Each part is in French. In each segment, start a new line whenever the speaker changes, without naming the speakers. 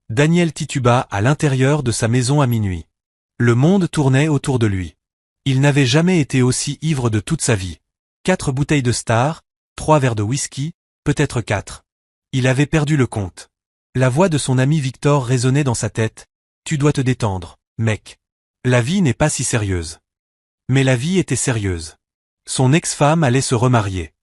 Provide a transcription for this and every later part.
Daniel tituba à l'intérieur de sa maison à minuit. Le monde tournait autour de lui. Il n'avait jamais été aussi ivre de toute sa vie. 4 bouteilles de Star, 3 verres de whisky, peut-être 4. Il avait perdu le compte. La voix de son ami Victor résonnait dans sa tête. « Tu dois te détendre, mec. La vie n'est pas si sérieuse. » Mais la vie était sérieuse. Son ex-femme allait se remarier.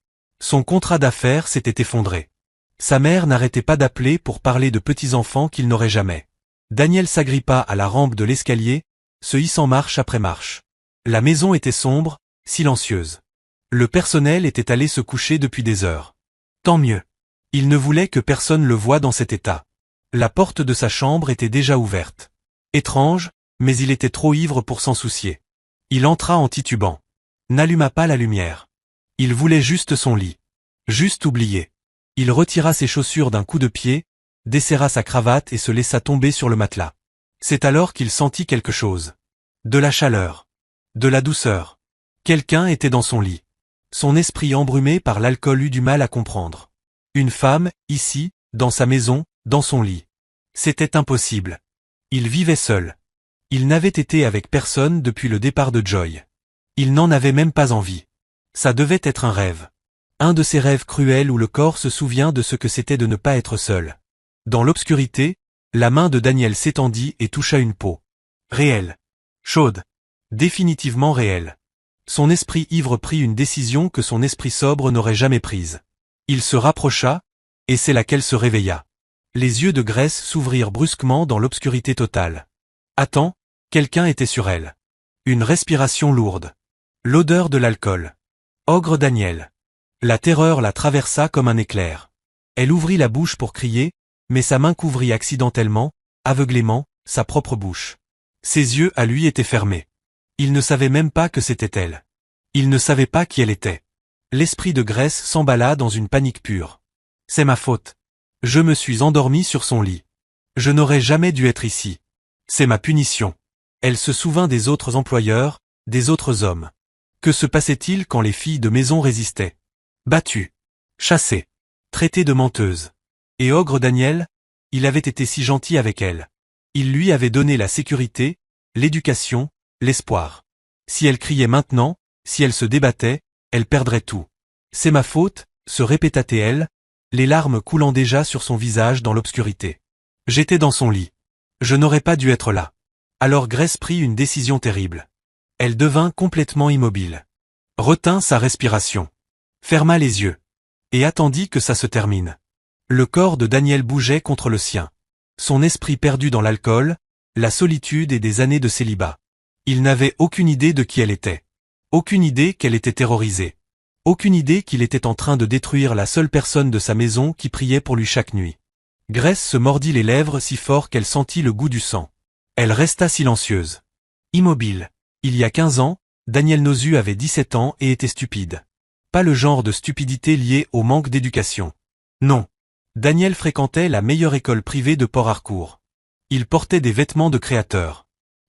Son contrat d'affaires s'était effondré. Sa mère n'arrêtait pas d'appeler pour parler de petits-enfants qu'il n'aurait jamais. Daniel s'agrippa à la rampe de l'escalier, se hissant marche après marche. La maison était sombre, silencieuse. Le personnel était allé se coucher depuis des heures. Tant mieux. Il ne voulait que personne le voie dans cet état. La porte de sa chambre était déjà ouverte. Étrange, mais il était trop ivre pour s'en soucier. Il entra en titubant. N'alluma pas la lumière. Il voulait juste son lit. Juste oublier. Il retira ses chaussures d'un coup de pied, desserra sa cravate et se laissa tomber sur le matelas. C'est alors qu'il sentit quelque chose. De la chaleur. De la douceur. Quelqu'un était dans son lit. Son esprit embrumé par l'alcool eut du mal à comprendre. Une femme, ici, dans sa maison, dans son lit. C'était impossible. Il vivait seul. Il n'avait été avec personne depuis le départ de Joy. Il n'en avait même pas envie. Ça devait être un rêve. Un de ces rêves cruels où le corps se souvient de ce que c'était de ne pas être seul. Dans l'obscurité, la main de Daniel s'étendit et toucha une peau. Réelle. Chaude. Définitivement réelle. Son esprit ivre prit une décision que son esprit sobre n'aurait jamais prise. Il se rapprocha, et c'est là qu'elle se réveilla. Les yeux de Grace s'ouvrirent brusquement dans l'obscurité totale. Attends, quelqu'un était sur elle. Une respiration lourde. L'odeur de l'alcool. Ogre Daniel. La terreur la traversa comme un éclair. Elle ouvrit la bouche pour crier, mais sa main couvrit accidentellement, aveuglément, sa propre bouche. Ses yeux à lui étaient fermés. Il ne savait même pas que c'était elle. Il ne savait pas qui elle était. L'esprit de Grace s'emballa dans une panique pure. C'est ma faute. Je me suis endormi sur son lit. Je n'aurais jamais dû être ici. C'est ma punition. Elle se souvint des autres employeurs, des autres hommes. Que se passait-il quand les filles de maison résistaient? Battues. Chassées. Traitées de menteuses. Et Ogre Daniel, il avait été si gentil avec elle. Il lui avait donné la sécurité, l'éducation, l'espoir. Si elle criait maintenant, si elle se débattait, elle perdrait tout. C'est ma faute, se répéta-t-elle, les larmes coulant déjà sur son visage dans l'obscurité. J'étais dans son lit. Je n'aurais pas dû être là. Alors Grace prit une décision terrible. Elle devint complètement immobile. Retint sa respiration. Ferma les yeux. Et attendit que ça se termine. Le corps de Daniel bougeait contre le sien. Son esprit perdu dans l'alcool, la solitude et des années de célibat. Il n'avait aucune idée de qui elle était. Aucune idée qu'elle était terrorisée. Aucune idée qu'il était en train de détruire la seule personne de sa maison qui priait pour lui chaque nuit. Grace se mordit les lèvres si fort qu'elle sentit le goût du sang. Elle resta silencieuse. Immobile. Il y a 15 ans, Daniel Nozu avait 17 ans et était stupide. Pas le genre de stupidité liée au manque d'éducation. Non. Daniel fréquentait la meilleure école privée de Port Harcourt. Il portait des vêtements de créateur.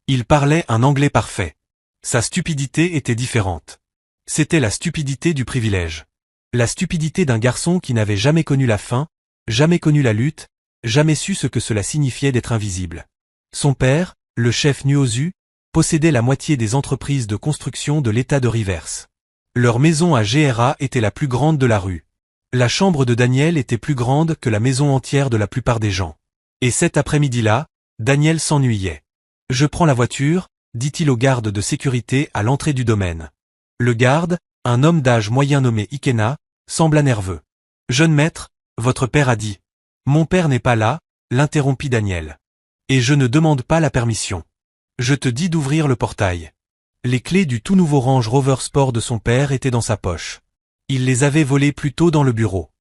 Il parlait un anglais parfait. Sa stupidité était différente. C'était la stupidité du privilège. La stupidité d'un garçon qui n'avait jamais connu la faim, jamais connu la lutte, jamais su ce que cela signifiait d'être invisible. Son père, le chef Nuozu, possédait la moitié des entreprises de construction de l'État de Rivers. Leur maison à GRA était la plus grande de la rue. La chambre de Daniel était plus grande que la maison entière de la plupart des gens. Et cet après-midi-là, Daniel s'ennuyait. « Je prends la voiture », dit-il au garde de sécurité à l'entrée du domaine. Le garde, un homme d'âge moyen nommé Ikena, sembla nerveux. « Jeune maître, votre père a dit. »« Mon père n'est pas là », l'interrompit Daniel. « Et je ne demande pas la permission. Je te dis d'ouvrir le portail. » Les clés du tout nouveau Range Rover Sport de son père étaient dans sa poche. Il les avait volées plus tôt dans le bureau.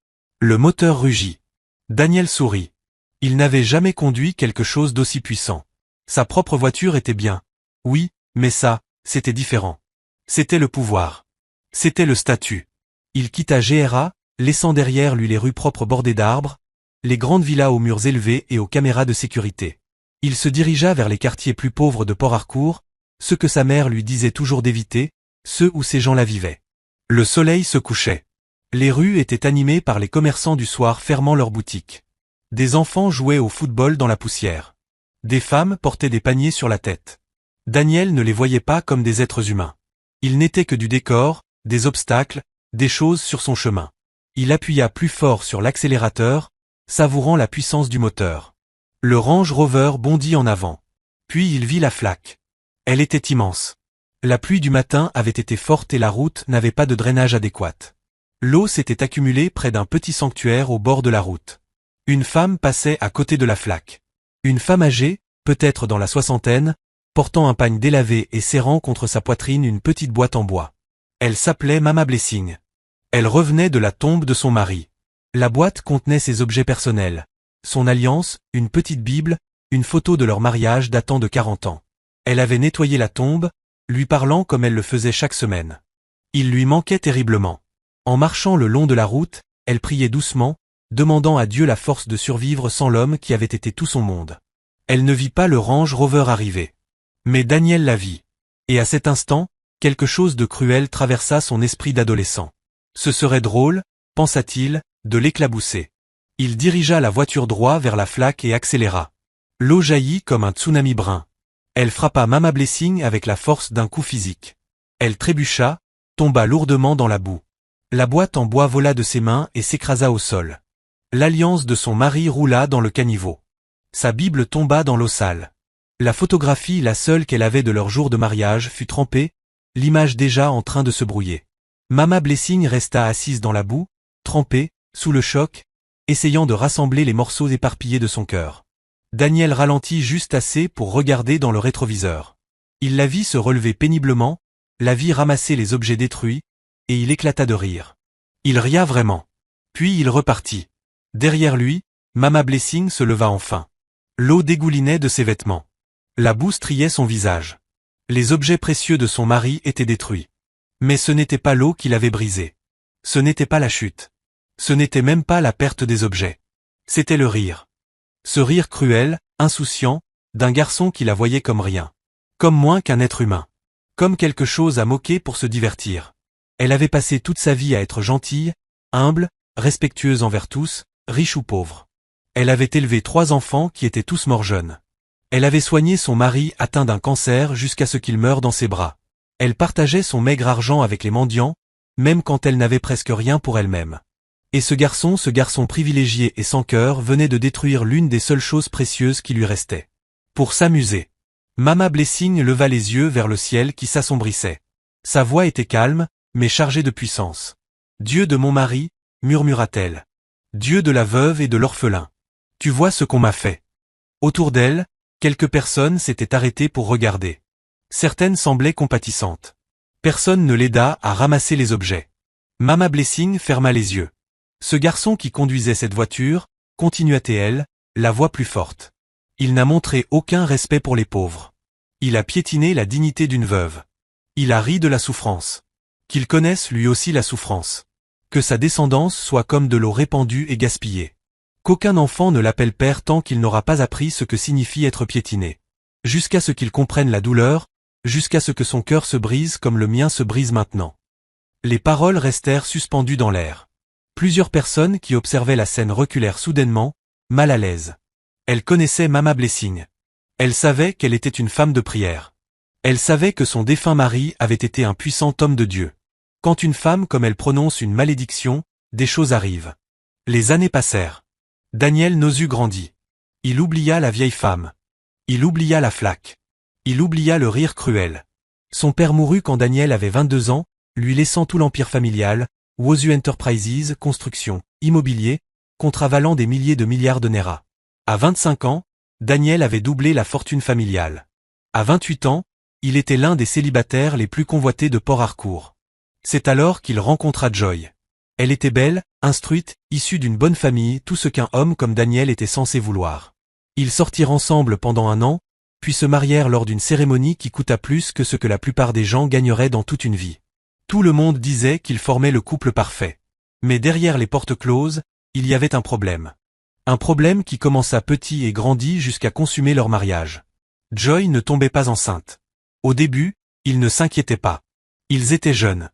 Le moteur rugit. Daniel sourit. Il n'avait jamais conduit quelque chose d'aussi puissant. Sa propre voiture était bien. Oui, mais ça, c'était différent. C'était le pouvoir. C'était le statut. Il quitta GRA, laissant derrière lui les rues propres bordées d'arbres, les grandes villas aux murs élevés et aux caméras de sécurité. Il se dirigea vers les quartiers plus pauvres de Port Harcourt, ceux que sa mère lui disait toujours d'éviter, ceux où ces gens-là vivaient. Le soleil se couchait. Les rues étaient animées par les commerçants du soir fermant leurs boutiques. Des enfants jouaient au football dans la poussière. Des femmes portaient des paniers sur la tête. Daniel ne les voyait pas comme des êtres humains. Ils n'étaient que du décor, des obstacles, des choses sur son chemin. Il appuya plus fort sur l'accélérateur, savourant la puissance du moteur. Le Range Rover bondit en avant. Puis il vit la flaque. Elle était immense. La pluie du matin avait été forte et la route n'avait pas de drainage adéquat. L'eau s'était accumulée près d'un petit sanctuaire au bord de la route. Une femme passait à côté de la flaque. Une femme âgée, peut-être dans la soixantaine, portant un pagne délavé et serrant contre sa poitrine une petite boîte en bois. Elle s'appelait Mama Blessing. Elle revenait de la tombe de son mari. La boîte contenait ses objets personnels. Son alliance, une petite Bible, une photo de leur mariage datant de 40 ans. Elle avait nettoyé la tombe, lui parlant comme elle le faisait chaque semaine. Il lui manquait terriblement. En marchant le long de la route, elle priait doucement, demandant à Dieu la force de survivre sans l'homme qui avait été tout son monde. Elle ne vit pas le Range Rover arriver. Mais Daniel la vit. Et à cet instant, quelque chose de cruel traversa son esprit d'adolescent. Ce serait drôle, pensa-t-il, de l'éclabousser. Il dirigea la voiture droit vers la flaque et accéléra. L'eau jaillit comme un tsunami brun. Elle frappa Mama Blessing avec la force d'un coup physique. Elle trébucha, tomba lourdement dans la boue. La boîte en bois vola de ses mains et s'écrasa au sol. L'alliance de son mari roula dans le caniveau. Sa Bible tomba dans l'eau sale. La photographie, la seule qu'elle avait de leur jour de mariage, fut trempée, l'image déjà en train de se brouiller. Mama Blessing resta assise dans la boue, trempée, sous le choc, essayant de rassembler les morceaux éparpillés de son cœur. Daniel ralentit juste assez pour regarder dans le rétroviseur. Il la vit se relever péniblement, la vit ramasser les objets détruits, et il éclata de rire. Il ria vraiment. Puis il repartit. Derrière lui, Mama Blessing se leva enfin. L'eau dégoulinait de ses vêtements. La boue striait son visage. Les objets précieux de son mari étaient détruits. Mais ce n'était pas l'eau qui l'avait brisé. Ce n'était pas la chute. Ce n'était même pas la perte des objets. C'était le rire. Ce rire cruel, insouciant, d'un garçon qui la voyait comme rien. Comme moins qu'un être humain. Comme quelque chose à moquer pour se divertir. Elle avait passé toute sa vie à être gentille, humble, respectueuse envers tous, riche ou pauvre. Elle avait élevé 3 enfants qui étaient tous morts jeunes. Elle avait soigné son mari atteint d'un cancer jusqu'à ce qu'il meure dans ses bras. Elle partageait son maigre argent avec les mendiants, même quand elle n'avait presque rien pour elle-même. Et ce garçon privilégié et sans cœur venait de détruire l'une des seules choses précieuses qui lui restaient. Pour s'amuser. Mama Blessing leva les yeux vers le ciel qui s'assombrissait. Sa voix était calme, mais chargée de puissance. Dieu de mon mari, murmura-t-elle. Dieu de la veuve et de l'orphelin. Tu vois ce qu'on m'a fait. Autour d'elle, quelques personnes s'étaient arrêtées pour regarder. Certaines semblaient compatissantes. Personne ne l'aida à ramasser les objets. Mama Blessing ferma les yeux. Ce garçon qui conduisait cette voiture, continua-t-elle, la voix plus forte. Il n'a montré aucun respect pour les pauvres. Il a piétiné la dignité d'une veuve. Il a ri de la souffrance. Qu'il connaisse lui aussi la souffrance. Que sa descendance soit comme de l'eau répandue et gaspillée. Qu'aucun enfant ne l'appelle père tant qu'il n'aura pas appris ce que signifie être piétiné. Jusqu'à ce qu'il comprenne la douleur, jusqu'à ce que son cœur se brise comme le mien se brise maintenant. Les paroles restèrent suspendues dans l'air. Plusieurs personnes qui observaient la scène reculèrent soudainement, mal à l'aise. Elle connaissait Mama Blessing. Elle savait qu'elle était une femme de prière. Elle savait que son défunt mari avait été un puissant homme de Dieu. Quand une femme comme elle prononce une malédiction, des choses arrivent. Les années passèrent. Daniel Nozu grandit. Il oublia la vieille femme. Il oublia la flaque. Il oublia le rire cruel. Son père mourut quand Daniel avait 22 ans, lui laissant tout l'empire familial, Wozu Enterprises, construction, immobilier, contravalant des milliers de milliards de Naira. À 25 ans, Daniel avait doublé la fortune familiale. À 28 ans, il était l'un des célibataires les plus convoités de Port Harcourt. C'est alors qu'il rencontra Joy. Elle était belle, instruite, issue d'une bonne famille, tout ce qu'un homme comme Daniel était censé vouloir. Ils sortirent ensemble pendant 1 an, puis se marièrent lors d'une cérémonie qui coûta plus que ce que la plupart des gens gagneraient dans toute une vie. Tout le monde disait qu'ils formaient le couple parfait. Mais derrière les portes closes, il y avait un problème. Un problème qui commença petit et grandit jusqu'à consumer leur mariage. Joy ne tombait pas enceinte. Au début, ils ne s'inquiétaient pas. Ils étaient jeunes.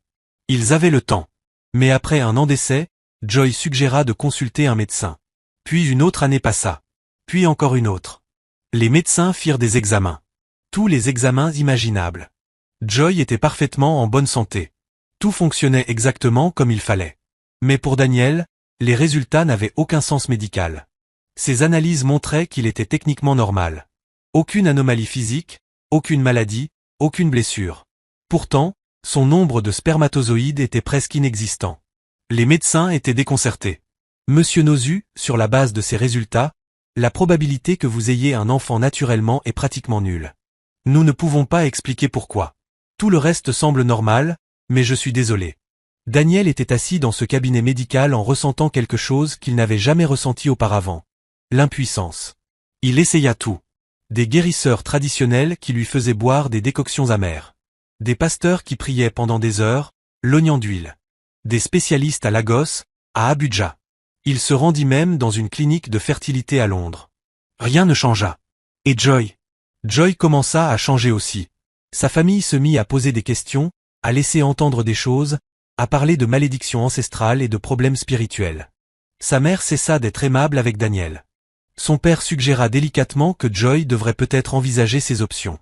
Ils avaient le temps. Mais après 1 an d'essai, Joy suggéra de consulter un médecin. Puis une autre année passa. Puis encore une autre. Les médecins firent des examens. Tous les examens imaginables. Joy était parfaitement en bonne santé. Tout fonctionnait exactement comme il fallait. Mais pour Daniel, les résultats n'avaient aucun sens médical. Ses analyses montraient qu'il était techniquement normal. Aucune anomalie physique, aucune maladie, aucune blessure. Pourtant, son nombre de spermatozoïdes était presque inexistant. Les médecins étaient déconcertés. Monsieur Nozu, sur la base de ces résultats, la probabilité que vous ayez un enfant naturellement est pratiquement nulle. Nous ne pouvons pas expliquer pourquoi. Tout le reste semble normal, mais je suis désolé. Daniel était assis dans ce cabinet médical en ressentant quelque chose qu'il n'avait jamais ressenti auparavant. L'impuissance. Il essaya tout. Des guérisseurs traditionnels qui lui faisaient boire des décoctions amères. Des pasteurs qui priaient pendant des heures, l'oignon d'huile. Des spécialistes à Lagos, à Abuja. Il se rendit même dans une clinique de fertilité à Londres. Rien ne changea. Et Joy? Joy commença à changer aussi. Sa famille se mit à poser des questions, à laisser entendre des choses, à parler de malédictions ancestrales et de problèmes spirituels. Sa mère cessa d'être aimable avec Daniel. Son père suggéra délicatement que Joy devrait peut-être envisager ces options.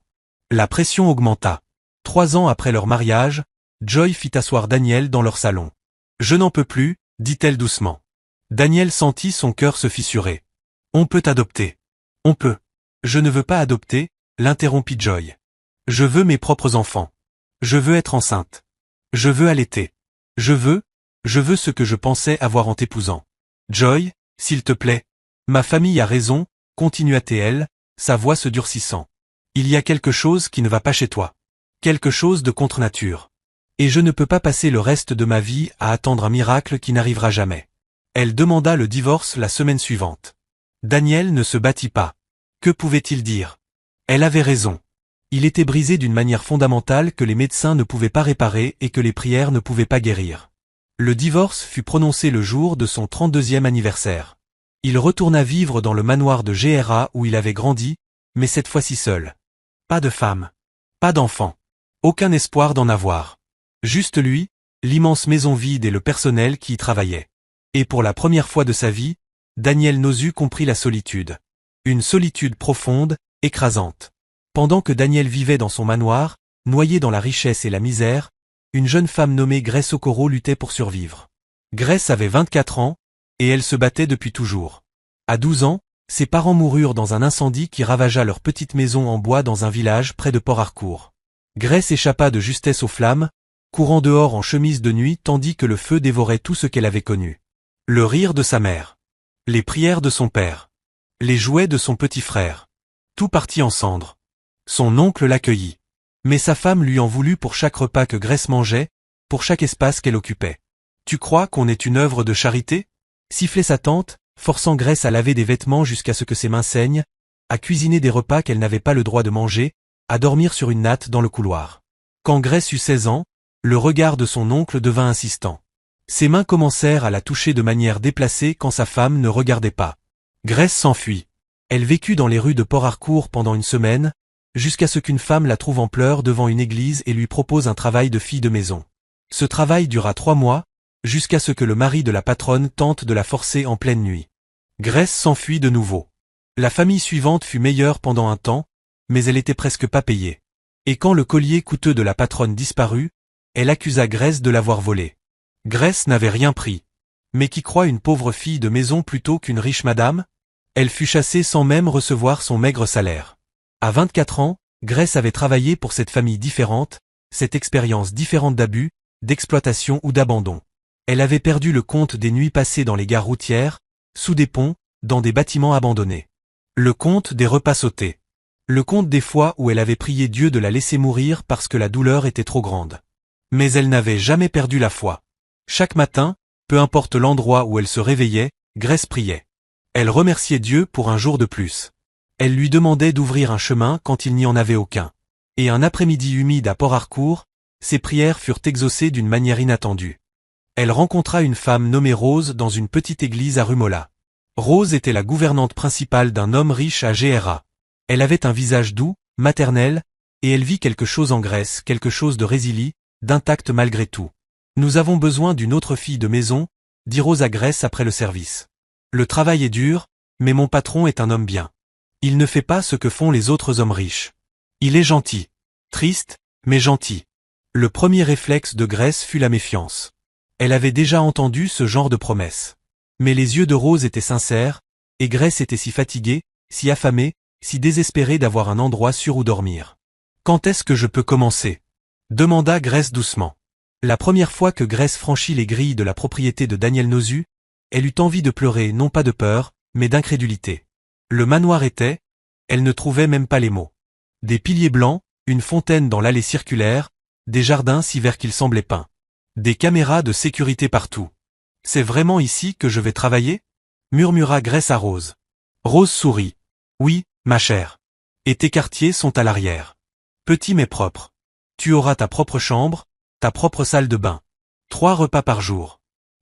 La pression augmenta. 3 ans après leur mariage, Joy fit asseoir Daniel dans leur salon. « Je n'en peux plus », dit-elle doucement. Daniel sentit son cœur se fissurer. « On peut adopter. On peut. »« Je ne veux pas adopter », l'interrompit Joy. « Je veux mes propres enfants. Je veux être enceinte. Je veux allaiter. Je veux ce que je pensais avoir en t'épousant. Joy, s'il te plaît. Ma famille a raison, continua-t-elle, sa voix se durcissant. Il y a quelque chose qui ne va pas chez toi. Quelque chose de contre nature. Et je ne peux pas passer le reste de ma vie à attendre un miracle qui n'arrivera jamais. Elle demanda le divorce la semaine suivante. Daniel ne se battit pas. Que pouvait-il dire? Elle avait raison. Il était brisé d'une manière fondamentale que les médecins ne pouvaient pas réparer et que les prières ne pouvaient pas guérir. Le divorce fut prononcé le jour de son 32e anniversaire. Il retourna vivre dans le manoir de Gera où il avait grandi, mais cette fois-ci seul. Pas de femme. Pas d'enfant. Aucun espoir d'en avoir. Juste lui, l'immense maison vide et le personnel qui y travaillait. Et pour la première fois de sa vie, Daniel Nozu comprit la solitude. Une solitude profonde, écrasante. Pendant que Daniel vivait dans son manoir, noyé dans la richesse et la misère, une jeune femme nommée Grace Okoro luttait pour survivre. Grace avait 24 ans, et elle se battait depuis toujours. À 12 ans, ses parents moururent dans un incendie qui ravagea leur petite maison en bois dans un village près de Port Harcourt. Grace échappa de justesse aux flammes, courant dehors en chemise de nuit tandis que le feu dévorait tout ce qu'elle avait connu. Le rire de sa mère. Les prières de son père. Les jouets de son petit frère. Tout partit en cendres. Son oncle l'accueillit. Mais sa femme lui en voulut pour chaque repas que Grace mangeait, pour chaque espace qu'elle occupait. « Tu crois qu'on est une œuvre de charité ?» Sifflait sa tante, forçant Grace à laver des vêtements jusqu'à ce que ses mains saignent, à cuisiner des repas qu'elle n'avait pas le droit de manger, à dormir sur une natte dans le couloir. Quand Grace eut 16 ans, le regard de son oncle devint insistant. Ses mains commencèrent à la toucher de manière déplacée quand sa femme ne regardait pas. Grace s'enfuit. Elle vécut dans les rues de Port Harcourt pendant une semaine, jusqu'à ce qu'une femme la trouve en pleurs devant une église et lui propose un travail de fille de maison. Ce travail dura 3 mois, jusqu'à ce que le mari de la patronne tente de la forcer en pleine nuit. Grace s'enfuit de nouveau. La famille suivante fut meilleure pendant un temps, mais elle était presque pas payée. Et quand le collier coûteux de la patronne disparut, elle accusa Grace de l'avoir volé. Grace n'avait rien pris. Mais qui croit une pauvre fille de maison plutôt qu'une riche madame? Elle fut chassée sans même recevoir son maigre salaire. À 24 ans, Grace avait travaillé pour cette famille différente, cette expérience différente d'abus, d'exploitation ou d'abandon. Elle avait perdu le compte des nuits passées dans les gares routières, sous des ponts, dans des bâtiments abandonnés. Le compte des repas sautés. Le compte des fois où elle avait prié Dieu de la laisser mourir parce que la douleur était trop grande. Mais elle n'avait jamais perdu la foi. Chaque matin, peu importe l'endroit où elle se réveillait, Grace priait. Elle remerciait Dieu pour un jour de plus. Elle lui demandait d'ouvrir un chemin quand il n'y en avait aucun. Et un après-midi humide à Port Harcourt, ses prières furent exaucées d'une manière inattendue. Elle rencontra une femme nommée Rose dans une petite église à Rumola. Rose était la gouvernante principale d'un homme riche à Gera. Elle avait un visage doux, maternel, et elle vit quelque chose en Grace, quelque chose de résili, d'intact malgré tout. « Nous avons besoin d'une autre fille de maison », dit Rose à Grace après le service. Le travail est dur, mais mon patron est un homme bien. Il ne fait pas ce que font les autres hommes riches. Il est gentil. Triste, mais gentil. Le premier réflexe de Grace fut la méfiance. Elle avait déjà entendu ce genre de promesses. Mais les yeux de Rose étaient sincères, et Grace était si fatiguée, si affamée, si désespérée d'avoir un endroit sûr où dormir. Quand est-ce que je peux commencer? Demanda Grace doucement. La première fois que Grace franchit les grilles de la propriété de Daniel Nozu, elle eut envie de pleurer non pas de peur, mais d'incrédulité. Le manoir était, elle ne trouvait même pas les mots. Des piliers blancs, une fontaine dans l'allée circulaire, des jardins si verts qu'ils semblaient peints. Des caméras de sécurité partout. C'est vraiment ici que je vais travailler? Murmura Grace à Rose. Rose sourit. Oui, ma chère. Et tes quartiers sont à l'arrière. Petit mais propre. Tu auras ta propre chambre, ta propre salle de bain. 3 repas par jour.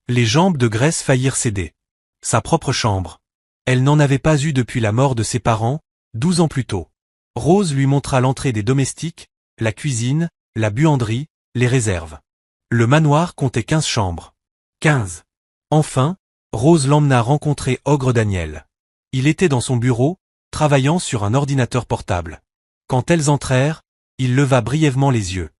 Les jambes de Grace faillirent céder. Sa propre chambre. Elle n'en avait pas eu depuis la mort de ses parents, 12 ans plus tôt. Rose lui montra l'entrée des domestiques, la cuisine, la buanderie, les réserves. Le manoir comptait 15 chambres. 15. Enfin, Rose l'emmena rencontrer Ogre Daniel. Il était dans son bureau, travaillant sur un ordinateur portable. Quand elles entrèrent, il leva brièvement les yeux.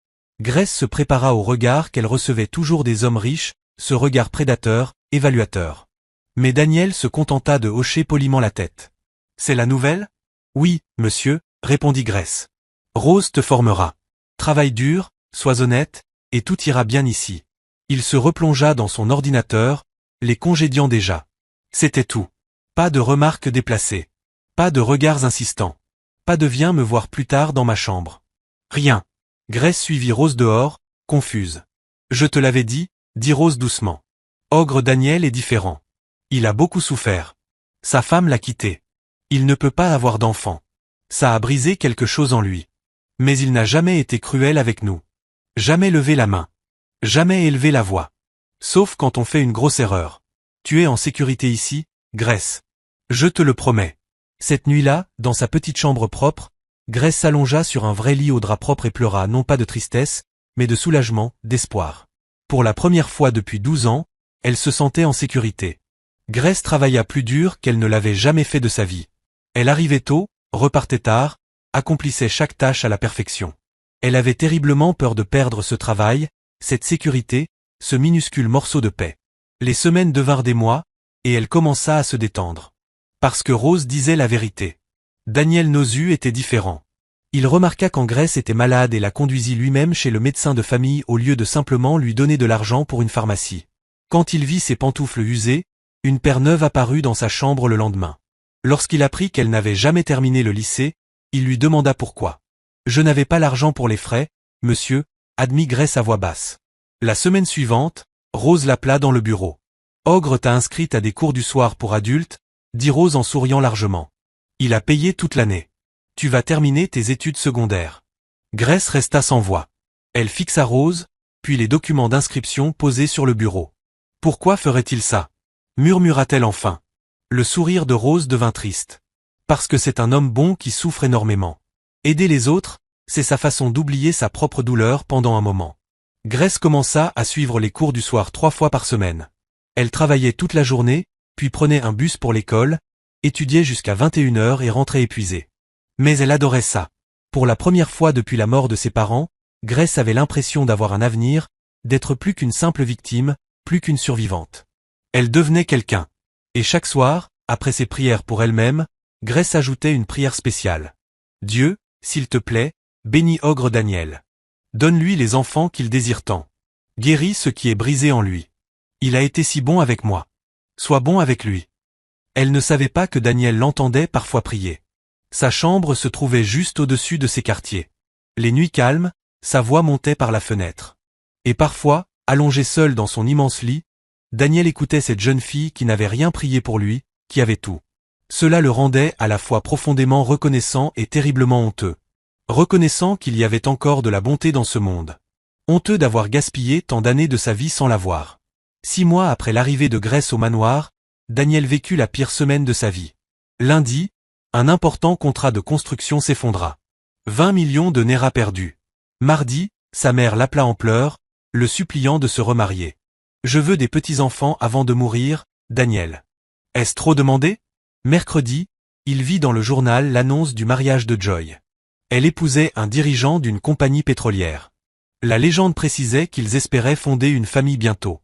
Grace se prépara au regard qu'elle recevait toujours des hommes riches, ce regard prédateur, évaluateur. Mais Daniel se contenta de hocher poliment la tête. « C'est la nouvelle? »« Oui, monsieur, » répondit Grace. « Rose te formera. Travaille dur, sois honnête, et tout ira bien ici. » Il se replongea dans son ordinateur, les congédiant déjà. C'était tout. Pas de remarques déplacées. Pas de regards insistants. Pas de viens me voir plus tard dans ma chambre. Rien. Grace suivit Rose dehors, confuse. « Je te l'avais dit, » dit Rose doucement. Ogre Daniel est différent. Il a beaucoup souffert. Sa femme l'a quitté. Il ne peut pas avoir d'enfant. Ça a brisé quelque chose en lui. Mais il n'a jamais été cruel avec nous. Jamais levé la main. Jamais élevé la voix. Sauf quand on fait une grosse erreur. Tu es en sécurité ici, Grace. Je te le promets. Cette nuit-là, dans sa petite chambre propre, Grace s'allongea sur un vrai lit au drap propre et pleura non pas de tristesse, mais de soulagement, d'espoir. Pour la première fois depuis 12 ans, elle se sentait en sécurité. Grace travailla plus dur qu'elle ne l'avait jamais fait de sa vie. Elle arrivait tôt, repartait tard, accomplissait chaque tâche à la perfection. Elle avait terriblement peur de perdre ce travail, cette sécurité, ce minuscule morceau de paix. Les semaines devinrent des mois, et elle commença à se détendre. Parce que Rose disait la vérité. Daniel Nozu était différent. Il remarqua quand Grace était malade et la conduisit lui-même chez le médecin de famille au lieu de simplement lui donner de l'argent pour une pharmacie. Quand il vit ses pantoufles usées, une paire neuve apparut dans sa chambre le lendemain. Lorsqu'il apprit qu'elle n'avait jamais terminé le lycée, il lui demanda pourquoi. « Je n'avais pas l'argent pour les frais, monsieur », admit Grace à voix basse. La semaine suivante, Rose l'appela dans le bureau. « Ogre t'a inscrite à des cours du soir pour adultes », dit Rose en souriant largement. « Il a payé toute l'année. Tu vas terminer tes études secondaires. » Grace resta sans voix. Elle fixa Rose, puis les documents d'inscription posés sur le bureau. « Pourquoi ferait-il ça ?» murmura-t-elle enfin. Le sourire de Rose devint triste. Parce que c'est un homme bon qui souffre énormément. Aider les autres, c'est sa façon d'oublier sa propre douleur pendant un moment. Grace commença à suivre les cours du soir 3 fois par semaine. Elle travaillait toute la journée, puis prenait un bus pour l'école, étudiait jusqu'à 21h et rentrait épuisée. Mais elle adorait ça. Pour la première fois depuis la mort de ses parents, Grace avait l'impression d'avoir un avenir, d'être plus qu'une simple victime, plus qu'une survivante. Elle devenait quelqu'un. Et chaque soir, après ses prières pour elle-même, Grace ajoutait une prière spéciale. Dieu, s'il te plaît, bénis Ogre Daniel. Donne-lui les enfants qu'il désire tant. Guéris ce qui est brisé en lui. Il a été si bon avec moi. Sois bon avec lui. Elle ne savait pas que Daniel l'entendait parfois prier. Sa chambre se trouvait juste au-dessus de ses quartiers. Les nuits calmes, sa voix montait par la fenêtre. Et parfois, allongé seul dans son immense lit, Daniel écoutait cette jeune fille qui n'avait rien prié pour lui, qui avait tout. Cela le rendait à la fois profondément reconnaissant et terriblement honteux. Reconnaissant qu'il y avait encore de la bonté dans ce monde. Honteux d'avoir gaspillé tant d'années de sa vie sans la voir. 6 mois après l'arrivée de Grace au manoir, Daniel vécut la pire semaine de sa vie. Lundi, un important contrat de construction s'effondra. 20 millions de Naira perdus. Mardi, sa mère l'appela en pleurs, le suppliant de se remarier. « Je veux des petits-enfants avant de mourir, Daniel. » Est-ce trop demandé? Mercredi, il vit dans le journal l'annonce du mariage de Joy. Elle épousait un dirigeant d'une compagnie pétrolière. La légende précisait qu'ils espéraient fonder une famille bientôt.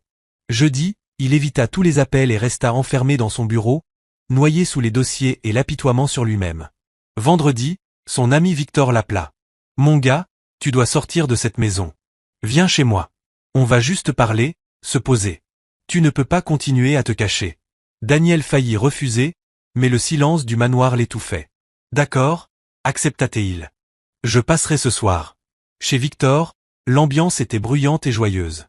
Jeudi, il évita tous les appels et resta enfermé dans son bureau, noyé sous les dossiers et l'apitoiement sur lui-même. Vendredi, son ami Victor l'appela. « Mon gars, tu dois sortir de cette maison. Viens chez moi. On va juste parler, se poser. Tu ne peux pas continuer à te cacher. » Daniel faillit refuser, mais le silence du manoir l'étouffait. « D'accord, accepta-t-il. Je passerai ce soir. » Chez Victor, l'ambiance était bruyante et joyeuse.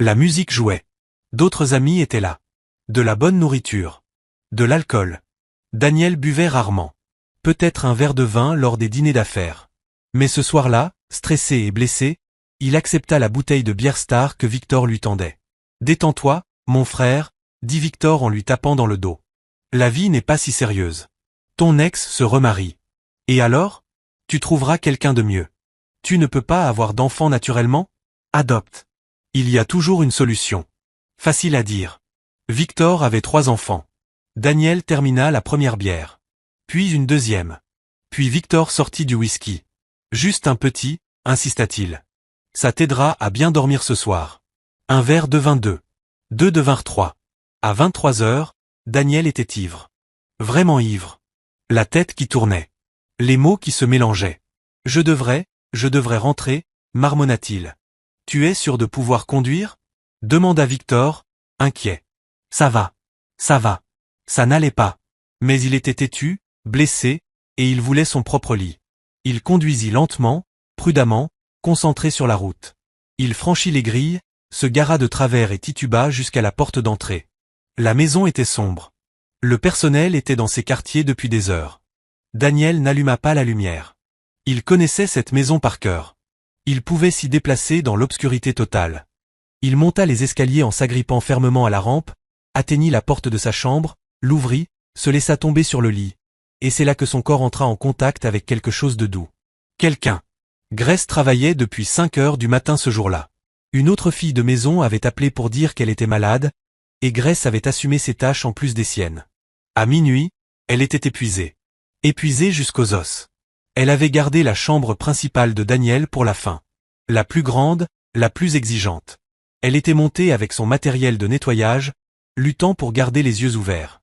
La musique jouait. D'autres amis étaient là. De la bonne nourriture. De l'alcool. Daniel buvait rarement. Peut-être un verre de vin lors des dîners d'affaires. Mais ce soir-là, stressé et blessé, il accepta la bouteille de bière Star que Victor lui tendait. « Détends-toi, mon frère, » dit Victor en lui tapant dans le dos. « La vie n'est pas si sérieuse. Ton ex se remarie. Et alors? Tu trouveras quelqu'un de mieux. Tu ne peux pas avoir d'enfant naturellement? Adopte. Il y a toujours une solution. » Facile à dire. Victor avait 3 enfants. Daniel termina la première bière. Puis une deuxième. Puis Victor sortit du whisky. « Juste un petit, » insista-t-il. « Ça t'aidera à bien dormir ce soir. » Un verre devint 2. 2 devinrent 3. À 23 heures, Daniel était ivre. Vraiment ivre. La tête qui tournait. Les mots qui se mélangeaient. « Je devrais rentrer, » marmonna-t-il. « Tu es sûr de pouvoir conduire? » demanda Victor, inquiet. « Ça va. Ça va. » Ça n'allait pas. Mais il était têtu, blessé, et il voulait son propre lit. Il conduisit lentement, prudemment, concentré sur la route. Il franchit les grilles, se gara de travers et tituba jusqu'à la porte d'entrée. La maison était sombre. Le personnel était dans ses quartiers depuis des heures. Daniel n'alluma pas la lumière. Il connaissait cette maison par cœur. Il pouvait s'y déplacer dans l'obscurité totale. Il monta les escaliers en s'agrippant fermement à la rampe, atteignit la porte de sa chambre, l'ouvrit, se laissa tomber sur le lit. Et c'est là que son corps entra en contact avec quelque chose de doux. Quelqu'un. Grace travaillait depuis 5 heures du matin ce jour-là. Une autre fille de maison avait appelé pour dire qu'elle était malade, et Grace avait assumé ses tâches en plus des siennes. À minuit, elle était épuisée. Épuisée jusqu'aux os. Elle avait gardé la chambre principale de Daniel pour la fin. La plus grande, la plus exigeante. Elle était montée avec son matériel de nettoyage, luttant pour garder les yeux ouverts.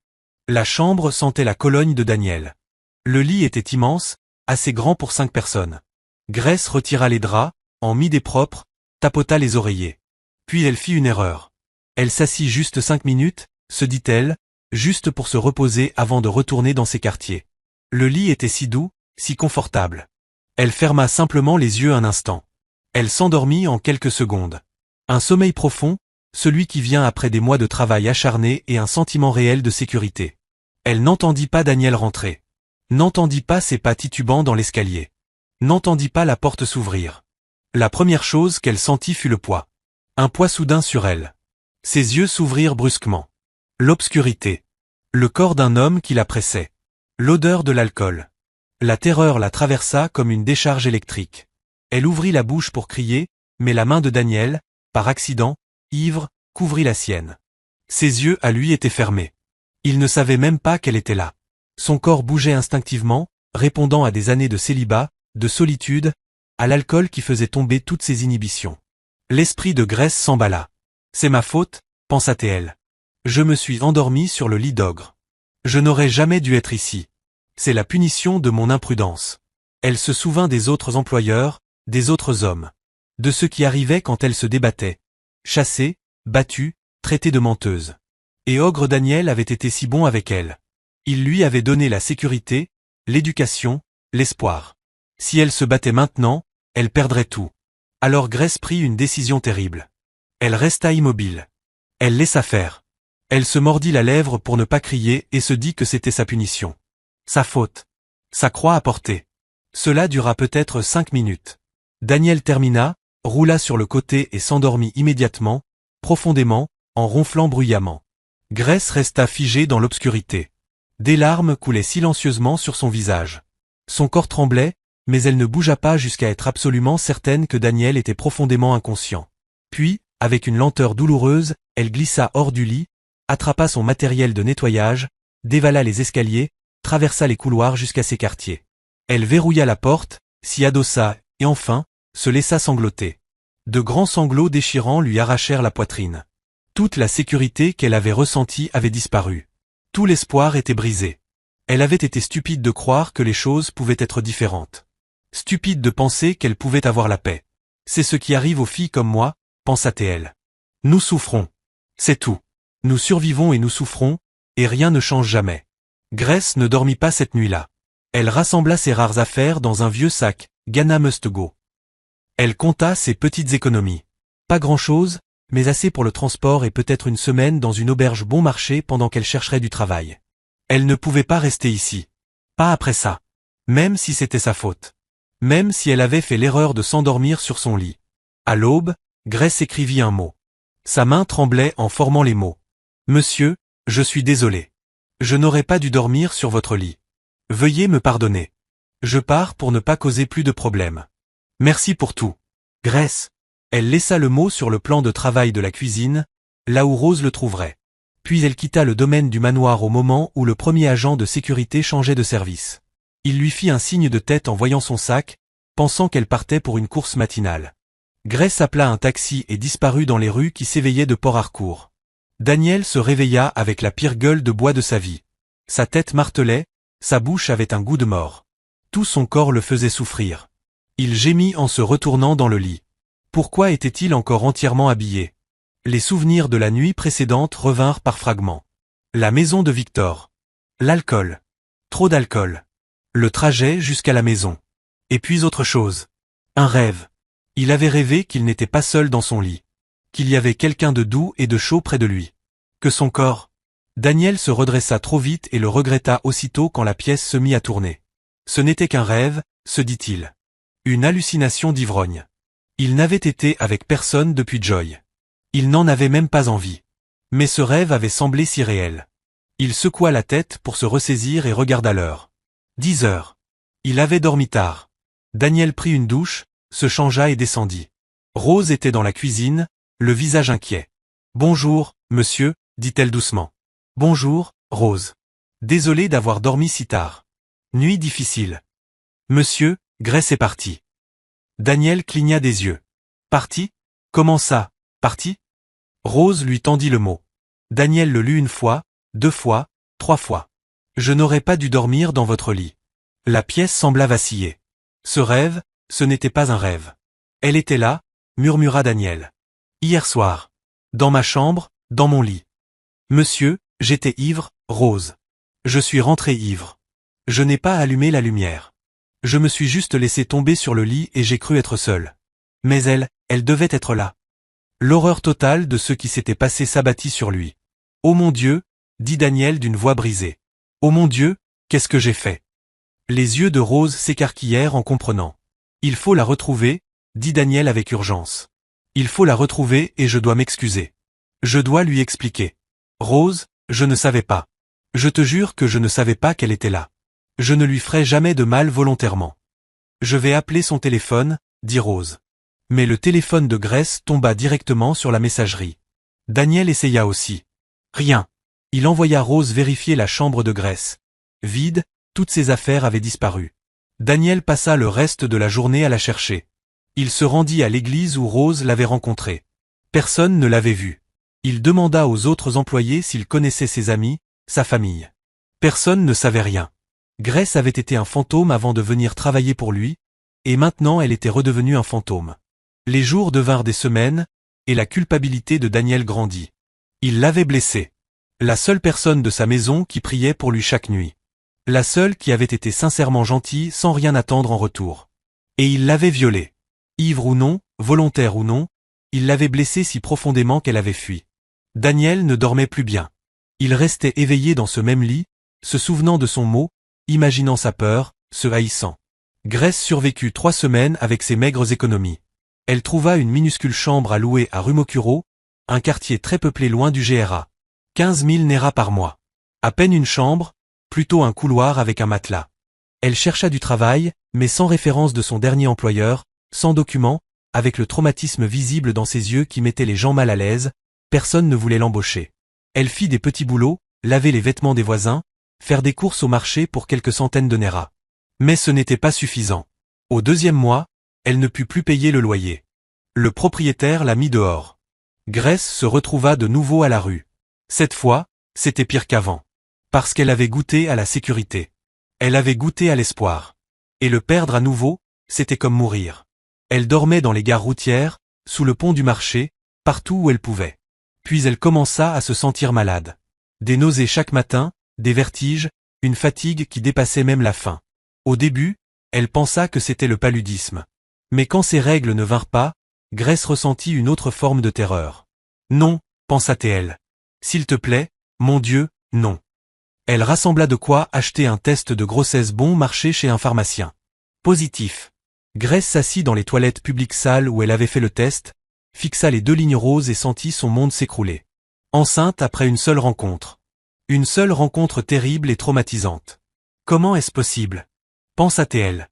La chambre sentait la Cologne de Daniel. Le lit était immense, assez grand pour 5 personnes. Grace retira les draps, en mit des propres, tapota les oreillers. Puis elle fit une erreur. Elle s'assit juste 5 minutes, se dit-elle, juste pour se reposer avant de retourner dans ses quartiers. Le lit était si doux, si confortable. Elle ferma simplement les yeux un instant. Elle s'endormit en quelques secondes. Un sommeil profond, celui qui vient après des mois de travail acharné et un sentiment réel de sécurité. Elle n'entendit pas Daniel rentrer. N'entendit pas ses pas titubants dans l'escalier. N'entendit pas la porte s'ouvrir. La première chose qu'elle sentit fut le poids. Un poids soudain sur elle. Ses yeux s'ouvrirent brusquement. L'obscurité. Le corps d'un homme qui la pressait. L'odeur de l'alcool. La terreur la traversa comme une décharge électrique. Elle ouvrit la bouche pour crier, mais la main de Daniel, par accident, ivre, couvrit la sienne. Ses yeux à lui étaient fermés. Il ne savait même pas qu'elle était là. Son corps bougeait instinctivement, répondant à des années de célibat, de solitude, à l'alcool qui faisait tomber toutes ses inhibitions. L'esprit de Grace s'emballa. « C'est ma faute, » pensa-t-elle. « Je me suis endormie sur le lit d'ogre. Je n'aurais jamais dû être ici. C'est la punition de mon imprudence. » Elle se souvint des autres employeurs, des autres hommes. De ce qui arrivait quand elle se débattait. Chassée, battue, traitée de menteuse. Et Ogre Daniel avait été si bon avec elle. Il lui avait donné la sécurité, l'éducation, l'espoir. Si elle se battait maintenant, elle perdrait tout. Alors Grace prit une décision terrible. Elle resta immobile. Elle laissa faire. Elle se mordit la lèvre pour ne pas crier et se dit que c'était sa punition. Sa faute. Sa croix à porter. Cela dura peut-être 5 minutes. Daniel termina, roula sur le côté et s'endormit immédiatement, profondément, en ronflant bruyamment. Grace resta figée dans l'obscurité. Des larmes coulaient silencieusement sur son visage. Son corps tremblait, mais elle ne bougea pas jusqu'à être absolument certaine que Daniel était profondément inconscient. Puis, avec une lenteur douloureuse, elle glissa hors du lit, attrapa son matériel de nettoyage, dévala les escaliers, traversa les couloirs jusqu'à ses quartiers. Elle verrouilla la porte, s'y adossa, et enfin, se laissa sangloter. De grands sanglots déchirants lui arrachèrent la poitrine. Toute la sécurité qu'elle avait ressentie avait disparu. Tout l'espoir était brisé. Elle avait été stupide de croire que les choses pouvaient être différentes. Stupide de penser qu'elle pouvait avoir la paix. C'est ce qui arrive aux filles comme moi, pensa-t-elle. Nous souffrons. C'est tout. Nous survivons et nous souffrons, et rien ne change jamais. Grace ne dormit pas cette nuit-là. Elle rassembla ses rares affaires dans un vieux sac, Ghana Must Go. Elle compta ses petites économies. Pas grand-chose, mais assez pour le transport et peut-être une semaine dans une auberge bon marché pendant qu'elle chercherait du travail. Elle ne pouvait pas rester ici. Pas après ça. Même si c'était sa faute. Même si elle avait fait l'erreur de s'endormir sur son lit. À l'aube, Grace écrivit un mot. Sa main tremblait en formant les mots. Monsieur, je suis désolé. Je n'aurais pas dû dormir sur votre lit. Veuillez me pardonner. Je pars pour ne pas causer plus de problèmes. Merci pour tout. Grace. Elle laissa le mot sur le plan de travail de la cuisine, là où Rose le trouverait. Puis elle quitta le domaine du manoir au moment où le premier agent de sécurité changeait de service. Il lui fit un signe de tête en voyant son sac, pensant qu'elle partait pour une course matinale. Grace appela un taxi et disparut dans les rues qui s'éveillaient de Port Harcourt. Daniel se réveilla avec la pire gueule de bois de sa vie. Sa tête martelait, sa bouche avait un goût de mort. Tout son corps le faisait souffrir. Il gémit en se retournant dans le lit. Pourquoi était-il encore entièrement habillé? Les souvenirs de la nuit précédente revinrent par fragments. La maison de Victor. L'alcool. Trop d'alcool. Le trajet jusqu'à la maison. Et puis autre chose. Un rêve. Il avait rêvé qu'il n'était pas seul dans son lit. Qu'il y avait quelqu'un de doux et de chaud près de lui. Que son corps. Daniel se redressa trop vite et le regretta aussitôt quand la pièce se mit à tourner. Ce n'était qu'un rêve, se dit-il. Une hallucination d'ivrogne. Il n'avait été avec personne depuis Joy. Il n'en avait même pas envie. Mais ce rêve avait semblé si réel. Il secoua la tête pour se ressaisir et regarda l'heure. 10 heures. Il avait dormi tard. Daniel prit une douche, se changea et descendit. Rose était dans la cuisine, le visage inquiet. « Bonjour, monsieur », dit-elle doucement. « Bonjour, Rose. Désolé d'avoir dormi si tard. Nuit difficile. »« Monsieur, Grace est partie. » Daniel cligna des yeux. « Parti? Comment ça, parti ?» Rose lui tendit le mot. Daniel le lut une fois, 2 fois, 3 fois. « Je n'aurais pas dû dormir dans votre lit. » La pièce sembla vaciller. Ce rêve, ce n'était pas un rêve. Elle était là, murmura Daniel. Hier soir. Dans ma chambre, dans mon lit. Monsieur, j'étais ivre, Rose. Je suis rentré ivre. Je n'ai pas allumé la lumière. Je me suis juste laissé tomber sur le lit et j'ai cru être seul. Mais elle devait être là. L'horreur totale de ce qui s'était passé s'abattit sur lui. Oh mon Dieu, dit Daniel d'une voix brisée. Oh mon Dieu, qu'est-ce que j'ai fait? Les yeux de Rose s'écarquillèrent en comprenant. Il faut la retrouver, dit Daniel avec urgence. Il faut la retrouver et je dois m'excuser. Je dois lui expliquer. Rose, je ne savais pas. Je te jure que je ne savais pas qu'elle était là. Je ne lui ferai jamais de mal volontairement. Je vais appeler son téléphone, dit Rose. Mais le téléphone de Grace tomba directement sur la messagerie. Daniel essaya aussi. Rien. Il envoya Rose vérifier la chambre de Grace. Vide, toutes ses affaires avaient disparu. Daniel passa le reste de la journée à la chercher. Il se rendit à l'église où Rose l'avait rencontrée. Personne ne l'avait vue. Il demanda aux autres employés s'ils connaissaient ses amis, sa famille. Personne ne savait rien. Grace avait été un fantôme avant de venir travailler pour lui, et maintenant elle était redevenue un fantôme. Les jours devinrent des semaines, et la culpabilité de Daniel grandit. Il l'avait blessée. La seule personne de sa maison qui priait pour lui chaque nuit. La seule qui avait été sincèrement gentille sans rien attendre en retour. Et il l'avait violée. Ivre ou non, volontaire ou non, il l'avait blessée si profondément qu'elle avait fui. Daniel ne dormait plus bien. Il restait éveillé dans ce même lit, se souvenant de son mot, imaginant sa peur, se haïssant. Grace survécut 3 semaines avec ses maigres économies. Elle trouva une minuscule chambre à louer à Rumokuro, un quartier très peuplé loin du GRA. 15 000 Nera par mois. À peine une chambre, plutôt un couloir avec un matelas. Elle chercha du travail, mais sans référence de son dernier employeur, sans document, avec le traumatisme visible dans ses yeux qui mettait les gens mal à l'aise, personne ne voulait l'embaucher. Elle fit des petits boulots, laver les vêtements des voisins, faire des courses au marché pour quelques centaines de Naira. Mais ce n'était pas suffisant. Au 2e mois, elle ne put plus payer le loyer. Le propriétaire l'a mis dehors. Grace se retrouva de nouveau à la rue. Cette fois, c'était pire qu'avant. Parce qu'elle avait goûté à la sécurité. Elle avait goûté à l'espoir. Et le perdre à nouveau, c'était comme mourir. Elle dormait dans les gares routières, sous le pont du marché, partout où elle pouvait. Puis elle commença à se sentir malade. Des nausées chaque matin, des vertiges, une fatigue qui dépassait même la faim. Au début, elle pensa que c'était le paludisme. Mais quand ces règles ne vinrent pas, Grace ressentit une autre forme de terreur. Non, pensa-t-elle. S'il te plaît, mon Dieu, non. Elle rassembla de quoi acheter un test de grossesse bon marché chez un pharmacien. Positif. Grace s'assit dans les toilettes publiques sales où elle avait fait le test, fixa les 2 lignes roses et sentit son monde s'écrouler. Enceinte après une seule rencontre. Une seule rencontre terrible et traumatisante. Comment est-ce possible? Pensa-t-elle.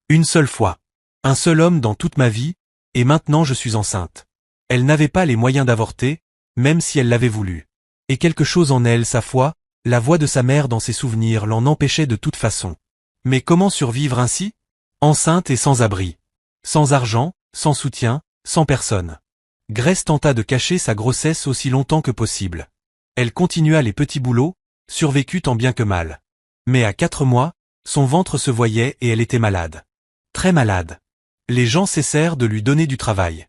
Une seule fois. Un seul homme dans toute ma vie, et maintenant je suis enceinte. Elle n'avait pas les moyens d'avorter, même si elle l'avait voulu. Et quelque chose en elle, sa foi, la voix de sa mère dans ses souvenirs l'en empêchait de toute façon. Mais comment survivre ainsi? Enceinte et sans abri. Sans argent, sans soutien, sans personne. Grace tenta de cacher sa grossesse aussi longtemps que possible. Elle continua les petits boulots, survécut tant bien que mal. Mais à 4 mois, son ventre se voyait et elle était malade. Très malade. Les gens cessèrent de lui donner du travail.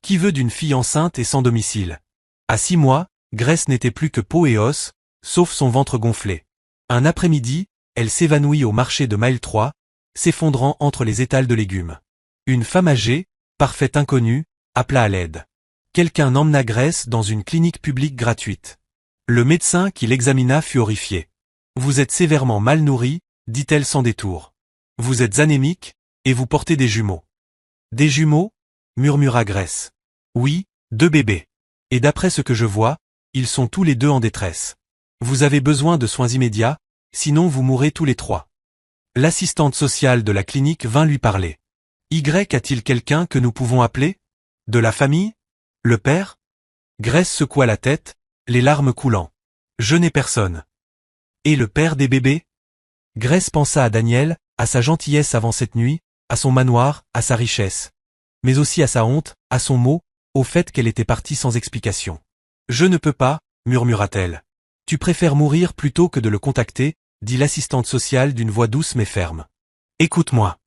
Qui veut d'une fille enceinte et sans domicile? À 6 mois, Grace n'était plus que peau et os, sauf son ventre gonflé. Un après-midi, elle s'évanouit au marché de Mile 3, s'effondrant entre les étals de légumes. Une femme âgée, parfaite inconnue, appela à l'aide. Quelqu'un emmena Grace dans une clinique publique gratuite. Le médecin qui l'examina fut horrifié. Vous êtes sévèrement mal nourrie, dit-elle sans détour. Vous êtes anémique, et vous portez des jumeaux. Des jumeaux? Murmura Grace. Oui, 2 bébés. Et d'après ce que je vois, ils sont tous les 2 en détresse. Vous avez besoin de soins immédiats, sinon vous mourrez tous les 3. L'assistante sociale de la clinique vint lui parler. Y a-t-il quelqu'un que nous pouvons appeler? De la famille? Le père? Grace secoua la tête, les larmes coulant. Je n'ai personne. Et le père des bébés? Grace pensa à Daniel, à sa gentillesse avant cette nuit, à son manoir, à sa richesse. Mais aussi à sa honte, à son mot, au fait qu'elle était partie sans explication. Je ne peux pas, murmura-t-elle. Tu préfères mourir plutôt que de le contacter, dit l'assistante sociale d'une voix douce mais ferme. Écoute-moi.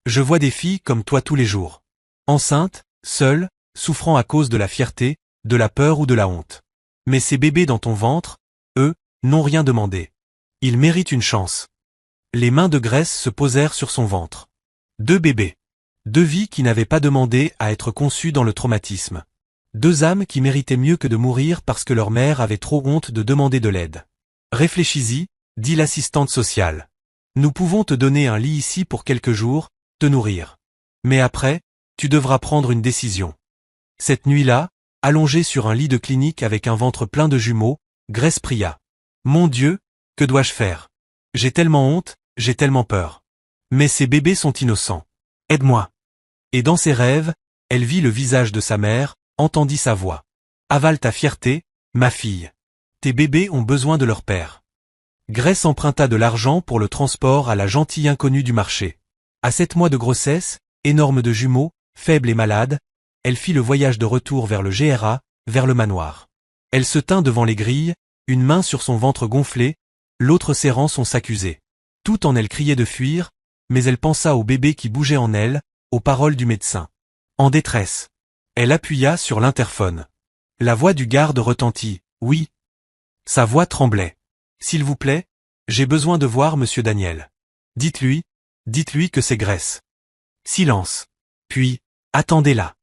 Je vois des filles comme toi tous les jours. Enceintes, seules, souffrant à cause de la fierté, de la peur ou de la honte. Mais ces bébés dans ton ventre, eux, n'ont rien demandé. Ils méritent une chance. Les mains de Grace se posèrent sur son ventre. 2 bébés. 2 vies qui n'avaient pas demandé à être conçues dans le traumatisme. 2 âmes qui méritaient mieux que de mourir parce que leur mère avait trop honte de demander de l'aide. Réfléchis-y, dit l'assistante sociale. Nous pouvons te donner un lit ici pour quelques jours, te nourrir. Mais après, tu devras prendre une décision. Cette nuit-là, allongée sur un lit de clinique avec un ventre plein de jumeaux, Grace pria. Mon Dieu, que dois-je faire? J'ai tellement honte, j'ai tellement peur. Mais ces bébés sont innocents. Aide-moi. Et dans ses rêves, elle vit le visage de sa mère, entendit sa voix. Avale ta fierté, ma fille. Tes bébés ont besoin de leur père. Grace emprunta de l'argent pour le transport à la gentille inconnue du marché. À 7 mois de grossesse, énorme de jumeaux, faible et malade, elle fit le voyage de retour vers le GRA, vers le manoir. Elle se tint devant les grilles, une main sur son ventre gonflé, l'autre serrant son sac usé. Tout en elle criait de fuir, mais elle pensa au bébé qui bougeait en elle, aux paroles du médecin. En détresse. Elle appuya sur l'interphone. La voix du garde retentit. Oui. Sa voix tremblait. S'il vous plaît, j'ai besoin de voir monsieur Daniel. Dites-lui que c'est Grace. Silence. Puis, attendez-la.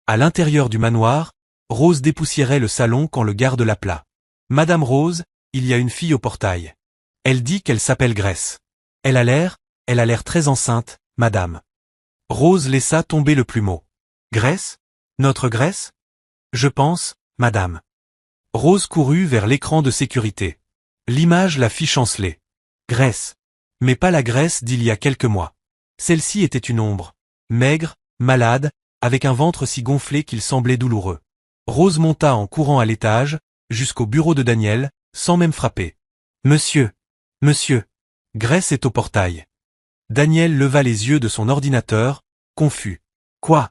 À l'intérieur du manoir, Rose dépoussiérait le salon quand le garde l'appela. Madame Rose, il y a une fille au portail. Elle dit qu'elle s'appelle Grace. Elle a l'air très enceinte, madame. Rose laissa tomber le plumeau. Grace? Notre Grace? Je pense, madame. Rose courut vers l'écran de sécurité. L'image la fit chanceler. Grace. Mais pas la Grace d'il y a quelques mois. Celle-ci était une ombre. Maigre, malade, avec un ventre si gonflé qu'il semblait douloureux. Rose monta en courant à l'étage, jusqu'au bureau de Daniel, sans même frapper. Monsieur. Monsieur. Grace est au portail. Daniel leva les yeux de son ordinateur, confus. Quoi?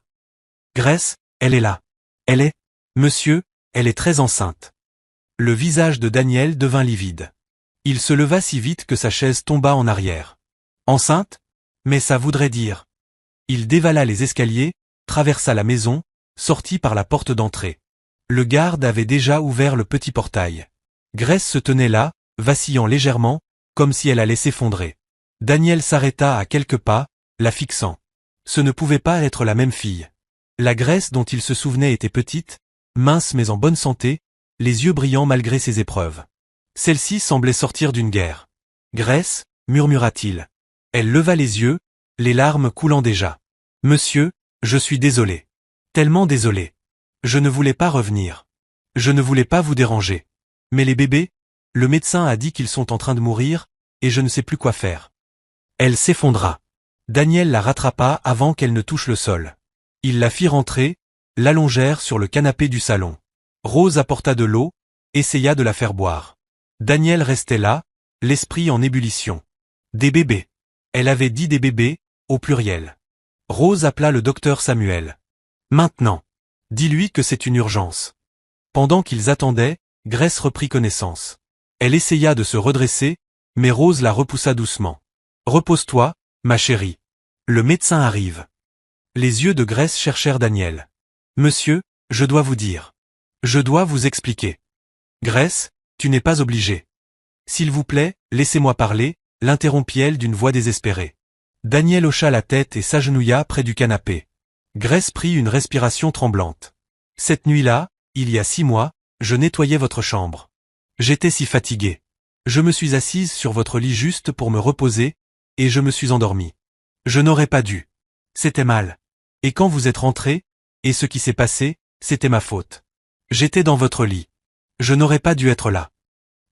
Grace, elle est là. Elle est? Monsieur, elle est très enceinte. Le visage de Daniel devint livide. Il se leva si vite que sa chaise tomba en arrière. Enceinte? Mais ça voudrait dire. Il dévala les escaliers, traversa la maison, sortit par la porte d'entrée. Le garde avait déjà ouvert le petit portail. Grace se tenait là, vacillant légèrement, comme si elle allait s'effondrer. Daniel s'arrêta à quelques pas, la fixant. Ce ne pouvait pas être la même fille. La Grace dont il se souvenait était petite, mince mais en bonne santé, les yeux brillants malgré ses épreuves. Celle-ci semblait sortir d'une guerre. Grace, murmura-t-il. Elle leva les yeux, les larmes coulant déjà. Monsieur, je suis désolé. Tellement désolé. Je ne voulais pas revenir. Je ne voulais pas vous déranger. Mais les bébés, le médecin a dit qu'ils sont en train de mourir, et je ne sais plus quoi faire. Elle s'effondra. Daniel la rattrapa avant qu'elle ne touche le sol. Il la fit rentrer, l'allongèrent sur le canapé du salon. Rose apporta de l'eau, essaya de la faire boire. Daniel restait là, l'esprit en ébullition. Des bébés. Elle avait dit des bébés, au pluriel. Rose appela le docteur Samuel. Maintenant. Dis-lui que c'est une urgence. Pendant qu'ils attendaient, Grace reprit connaissance. Elle essaya de se redresser, mais Rose la repoussa doucement. Repose-toi, ma chérie. Le médecin arrive. Les yeux de Grace cherchèrent Daniel. Monsieur, je dois vous dire. Je dois vous expliquer. Grace, tu n'es pas obligée. S'il vous plaît, laissez-moi parler, l'interrompit-elle d'une voix désespérée. Daniel hocha la tête et s'agenouilla près du canapé. Grace prit une respiration tremblante. Cette nuit-là, il y a 6 mois, je nettoyais votre chambre. J'étais si fatiguée. Je me suis assise sur votre lit juste pour me reposer, et je me suis endormie. Je n'aurais pas dû. C'était mal. Et quand vous êtes rentré, et ce qui s'est passé, c'était ma faute. J'étais dans votre lit. Je n'aurais pas dû être là.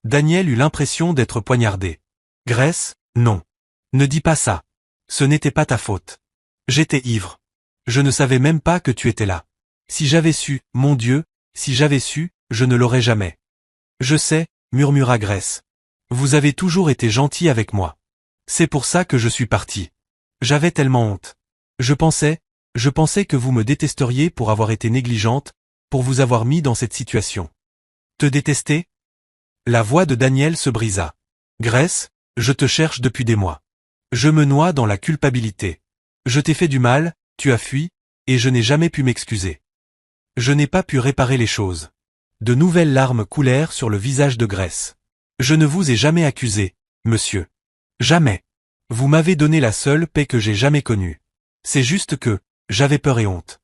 Daniel eut l'impression d'être poignardé. Grace, non. Ne dis pas ça. Ce n'était pas ta faute. J'étais ivre. Je ne savais même pas que tu étais là. Si j'avais su, mon Dieu, si j'avais su, je ne l'aurais jamais. Je sais, murmura Grace. Vous avez toujours été gentil avec moi. C'est pour ça que je suis parti. J'avais tellement honte. Je pensais que vous me détesteriez pour avoir été négligente, pour vous avoir mis dans cette situation. Te détester? La voix de Daniel se brisa. Grace, je te cherche depuis des mois. Je me noie dans la culpabilité. Je t'ai fait du mal, tu as fui, et je n'ai jamais pu m'excuser. Je n'ai pas pu réparer les choses. De nouvelles larmes coulèrent sur le visage de Grace. Je ne vous ai jamais accusé, monsieur. Jamais. Vous m'avez donné la seule paix que j'ai jamais connue. C'est juste que, j'avais peur et honte.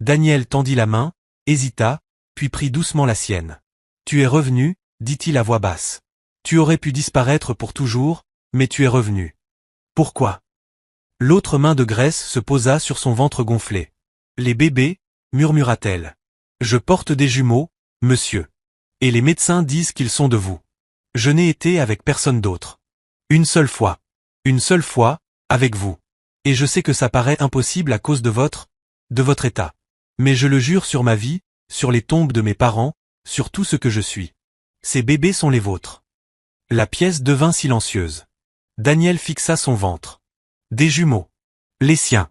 Daniel tendit la main, hésita, puis prit doucement la sienne. Tu es revenu, dit-il à voix basse. Tu aurais pu disparaître pour toujours, mais tu es revenu. Pourquoi? L'autre main de Grace se posa sur son ventre gonflé. Les bébés, murmura-t-elle. Je porte des jumeaux, monsieur. Et les médecins disent qu'ils sont de vous. Je n'ai été avec personne d'autre. Une seule fois, avec vous. Et je sais que ça paraît impossible à cause de votre état. Mais je le jure sur ma vie, sur les tombes de mes parents, sur tout ce que je suis. Ces bébés sont les vôtres. La pièce devint silencieuse. Daniel fixa son ventre. Des jumeaux. Les siens.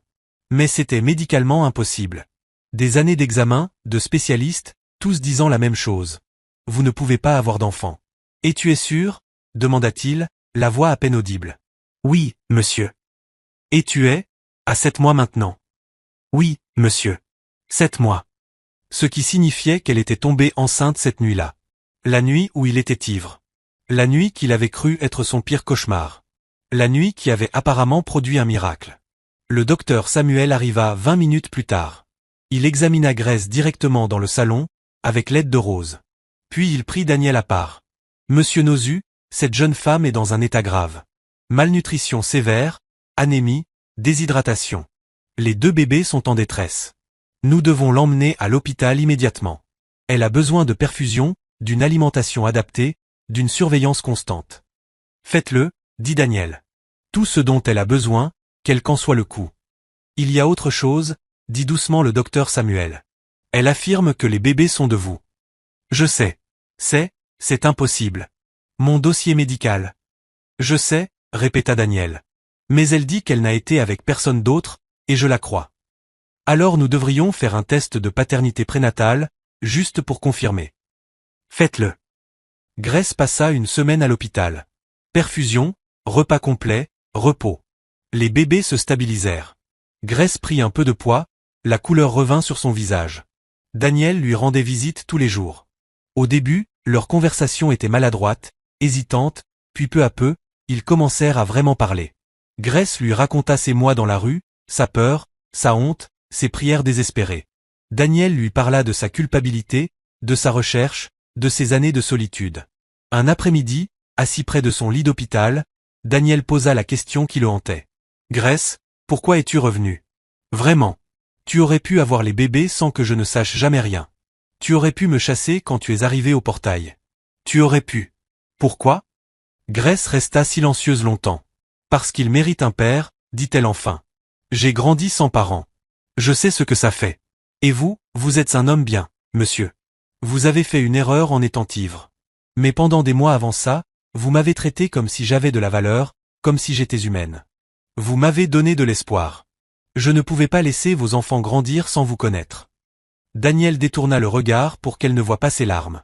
Mais c'était médicalement impossible. Des années d'examen, de spécialistes, tous disant la même chose. Vous ne pouvez pas avoir d'enfant. Et tu es sûr? Demanda-t-il, la voix à peine audible. Oui, monsieur. Et tu es? À 7 mois maintenant. Oui, monsieur. 7 mois. Ce qui signifiait qu'elle était tombée enceinte cette nuit-là. La nuit où il était ivre. La nuit qu'il avait cru être son pire cauchemar. La nuit qui avait apparemment produit un miracle. Le docteur Samuel arriva 20 minutes plus tard. Il examina Grace directement dans le salon, avec l'aide de Rose. Puis il prit Daniel à part. Monsieur Nozu, cette jeune femme est dans un état grave. Malnutrition sévère, anémie, déshydratation. Les 2 bébés sont en détresse. Nous devons l'emmener à l'hôpital immédiatement. Elle a besoin de perfusion, d'une alimentation adaptée, d'une surveillance constante. Faites-le, dit Daniel. Tout ce dont elle a besoin, quel qu'en soit le coût. Il y a autre chose, dit doucement le docteur Samuel. Elle affirme que les bébés sont de vous. Je sais. C'est impossible. Mon dossier médical. Je sais, répéta Daniel. Mais elle dit qu'elle n'a été avec personne d'autre, et je la crois. Alors nous devrions faire un test de paternité prénatale, juste pour confirmer. Faites-le. Grace passa une semaine à l'hôpital. Perfusion, repas complet, repos. Les bébés se stabilisèrent. Grace prit un peu de poids, la couleur revint sur son visage. Daniel lui rendait visite tous les jours. Au début, leur conversation était maladroite, hésitante, puis peu à peu, ils commencèrent à vraiment parler. Grace lui raconta ses mois dans la rue, sa peur, sa honte, ses prières désespérées. Daniel lui parla de sa culpabilité, de sa recherche, de ses années de solitude. Un après-midi, assis près de son lit d'hôpital, Daniel posa la question qui le hantait. « Grace, pourquoi es-tu revenue ? Vraiment. Tu aurais pu avoir les bébés sans que je ne sache jamais rien. Tu aurais pu me chasser quand tu es arrivé au portail. Tu aurais pu. Pourquoi ? » Grace resta silencieuse longtemps. « Parce qu'il mérite un père, dit-elle enfin. J'ai grandi sans parents. Je sais ce que ça fait. Et vous, vous êtes un homme bien, monsieur. Vous avez fait une erreur en étant ivre. Mais pendant des mois avant ça, vous m'avez traité comme si j'avais de la valeur, comme si j'étais humaine. Vous m'avez donné de l'espoir. Je ne pouvais pas laisser vos enfants grandir sans vous connaître. » Daniel détourna le regard pour qu'elle ne voie pas ses larmes.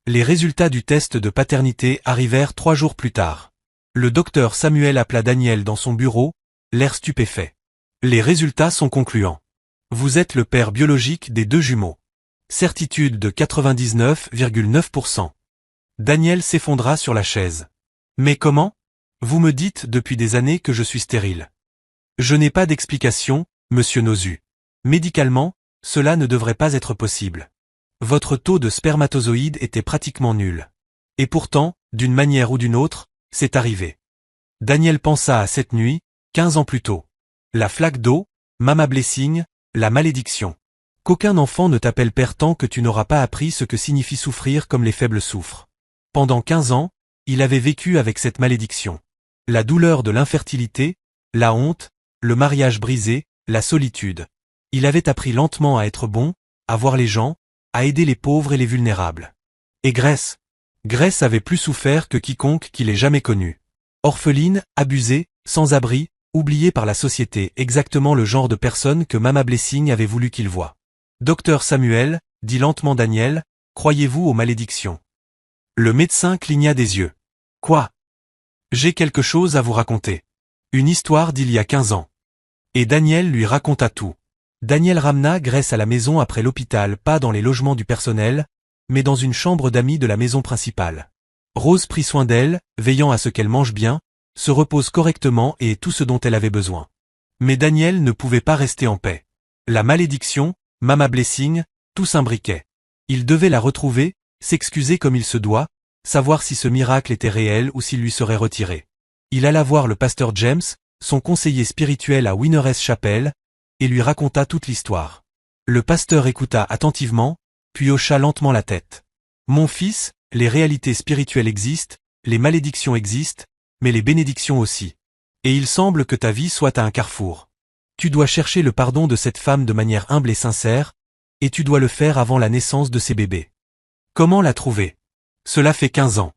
Les résultats du test de paternité arrivèrent 3 jours plus tard. Le docteur Samuel appela Daniel dans son bureau, l'air stupéfait. « Les résultats sont concluants. Vous êtes le père biologique des 2 jumeaux. Certitude de 99,9%. Daniel s'effondra sur la chaise. « Mais comment ? Vous me dites depuis des années que je suis stérile. Je n'ai pas d'explication, monsieur Nozu. Médicalement, cela ne devrait pas être possible. Votre taux de spermatozoïdes était pratiquement nul. Et pourtant, d'une manière ou d'une autre, c'est arrivé. » Daniel pensa à cette nuit, 15 ans plus tôt. La flaque d'eau, Mama Blessing, la malédiction. Qu'aucun enfant ne t'appelle père tant que tu n'auras pas appris ce que signifie souffrir comme les faibles souffrent. Pendant 15 ans, il avait vécu avec cette malédiction. La douleur de l'infertilité, la honte, le mariage brisé, la solitude. Il avait appris lentement à être bon, à voir les gens, à aider les pauvres et les vulnérables. Et Grace avait plus souffert que quiconque qui l'ait jamais connue. Orpheline, abusée, sans abri, oubliée par la société, exactement le genre de personne que Mama Blessing avait voulu qu'il voie. « Docteur Samuel, dit lentement Daniel, croyez-vous aux malédictions ? » Le médecin cligna des yeux. « Quoi ? J'ai quelque chose à vous raconter. Une histoire d'il y a 15 ans. » Et Daniel lui raconta tout. Daniel ramena Grace à la maison après l'hôpital, pas dans les logements du personnel, mais dans une chambre d'amis de la maison principale. Rose prit soin d'elle, veillant à ce qu'elle mange bien, se repose correctement et ait tout ce dont elle avait besoin. Mais Daniel ne pouvait pas rester en paix. La malédiction, Mama Blessing, tout s'imbriquait. Il devait la retrouver, s'excuser comme il se doit, savoir si ce miracle était réel ou s'il lui serait retiré. Il alla voir le pasteur James, son conseiller spirituel à Winner's Chapel, et lui raconta toute l'histoire. Le pasteur écouta attentivement, puis hocha lentement la tête. « Mon fils, les réalités spirituelles existent, les malédictions existent, mais les bénédictions aussi. Et il semble que ta vie soit à un carrefour. Tu dois chercher le pardon de cette femme de manière humble et sincère, et tu dois le faire avant la naissance de ces bébés. Comment la trouver ? Cela fait 15 ans.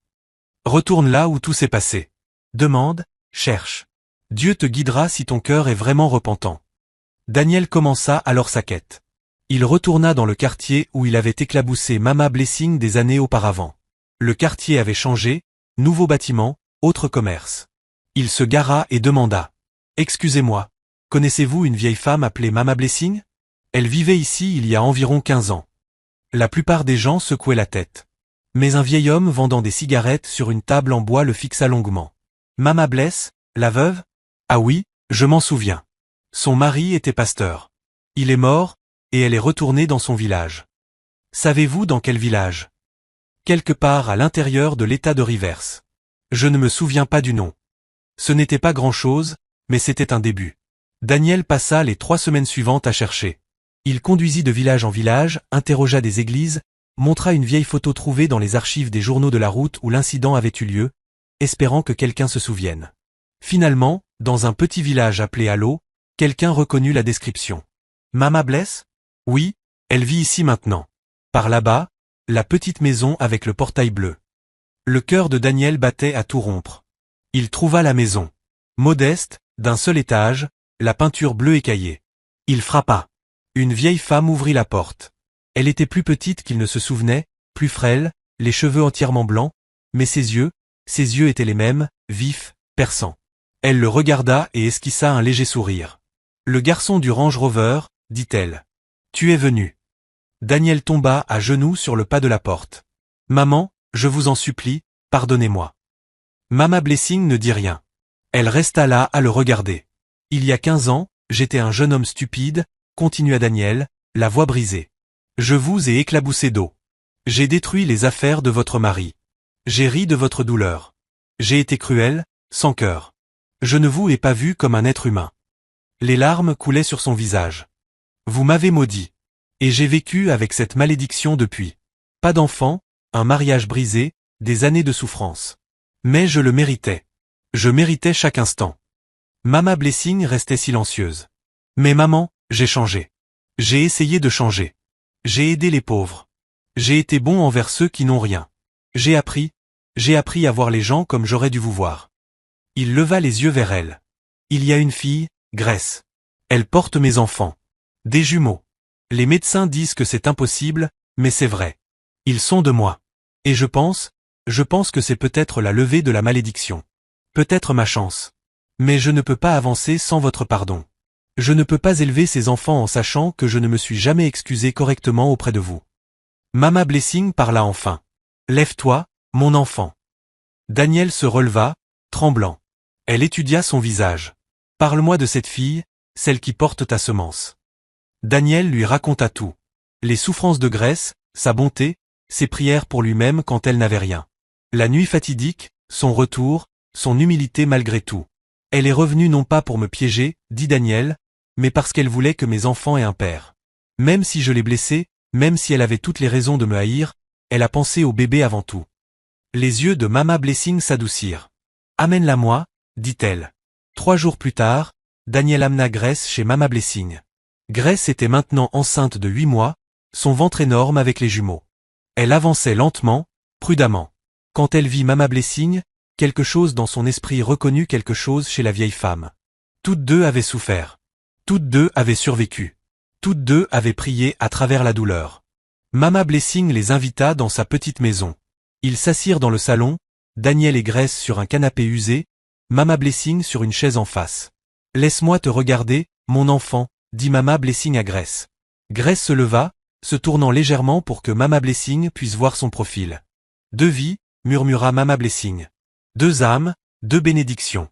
Retourne là où tout s'est passé. Demande, cherche. Dieu te guidera si ton cœur est vraiment repentant. » Daniel commença alors sa quête. Il retourna dans le quartier où il avait éclaboussé Mama Blessing des années auparavant. Le quartier avait changé, nouveau bâtiment, autre commerce. Il se gara et demanda. « Excusez-moi, connaissez-vous une vieille femme appelée Mama Blessing ? Elle vivait ici il y a environ 15 ans. » La plupart des gens secouaient la tête. Mais un vieil homme vendant des cigarettes sur une table en bois le fixa longuement. « Mama Bless, la veuve ? Ah oui, je m'en souviens. Son mari était pasteur. Il est mort, et elle est retournée dans son village. Savez-vous dans quel village ? Quelque part à l'intérieur de l'État de Rivers. Je ne me souviens pas du nom. Ce n'était pas grand-chose, mais c'était un début. » Daniel passa les 3 semaines suivantes à chercher. Il conduisit de village en village, interrogea des églises, montra une vieille photo trouvée dans les archives des journaux de la route où l'incident avait eu lieu, espérant que quelqu'un se souvienne. Finalement, dans un petit village appelé Allo, quelqu'un reconnut la description. « Mama Bless ? Oui, elle vit ici maintenant. Par là-bas, la petite maison avec le portail bleu. » Le cœur de Daniel battait à tout rompre. Il trouva la maison. Modeste, d'un seul étage, la peinture bleue écaillée. Il frappa. Une vieille femme ouvrit la porte. Elle était plus petite qu'il ne se souvenait, plus frêle, les cheveux entièrement blancs, mais ses yeux étaient les mêmes, vifs, perçants. Elle le regarda et esquissa un léger sourire. Le garçon du Range Rover, dit-elle. Tu es venu. Daniel tomba à genoux sur le pas de la porte. Maman, je vous en supplie, pardonnez-moi. Mama Blessing ne dit rien. Elle resta là à le regarder. Il y a 15 ans, j'étais un jeune homme stupide, continua Daniel, la voix brisée. Je vous ai éclaboussé d'eau. J'ai détruit les affaires de votre mari. J'ai ri de votre douleur. J'ai été cruel, sans cœur. Je ne vous ai pas vu comme un être humain. Les larmes coulaient sur son visage. Vous m'avez maudit. Et j'ai vécu avec cette malédiction depuis. Pas d'enfant, un mariage brisé, des années de souffrance. Mais je le méritais. Je méritais chaque instant. Mama Blessing restait silencieuse. Mais maman, j'ai changé. J'ai essayé de changer. J'ai aidé les pauvres. J'ai été bon envers ceux qui n'ont rien. J'ai appris à voir les gens comme j'aurais dû vous voir. Il leva les yeux vers elle. Il y a une fille, Grace. Elle porte mes enfants. Des jumeaux. Les médecins disent que c'est impossible, mais c'est vrai. Ils sont de moi. Et je pense que c'est peut-être la levée de la malédiction. Peut-être ma chance. Mais je ne peux pas avancer sans votre pardon. Je ne peux pas élever ces enfants en sachant que je ne me suis jamais excusé correctement auprès de vous. Mama Blessing parla enfin. Lève-toi, mon enfant. Daniel se releva, tremblant. Elle étudia son visage. Parle-moi de cette fille, celle qui porte ta semence. Daniel lui raconta tout. Les souffrances de Grace, sa bonté, ses prières pour lui-même quand elle n'avait rien. La nuit fatidique, son retour, son humilité malgré tout. Elle est revenue non pas pour me piéger, dit Daniel, mais parce qu'elle voulait que mes enfants aient un père. Même si je l'ai blessée, même si elle avait toutes les raisons de me haïr, elle a pensé au bébé avant tout. Les yeux de Mama Blessing s'adoucirent. Amène-la moi, dit-elle. 3 jours plus tard, Daniel amena Grace chez Mama Blessing. Grace était maintenant enceinte de 8 mois, son ventre énorme avec les jumeaux. Elle avançait lentement, prudemment. Quand elle vit Mama Blessing, quelque chose dans son esprit reconnut quelque chose chez la vieille femme. Toutes deux avaient souffert. Toutes deux avaient survécu. Toutes deux avaient prié à travers la douleur. Mama Blessing les invita dans sa petite maison. Ils s'assirent dans le salon, Daniel et Grace sur un canapé usé, Mama Blessing sur une chaise en face. « Laisse-moi te regarder, mon enfant », dit Mama Blessing à Grace. Grace se leva, se tournant légèrement pour que Mama Blessing puisse voir son profil. « 2 vies », murmura Mama Blessing. « 2 âmes, 2 bénédictions. »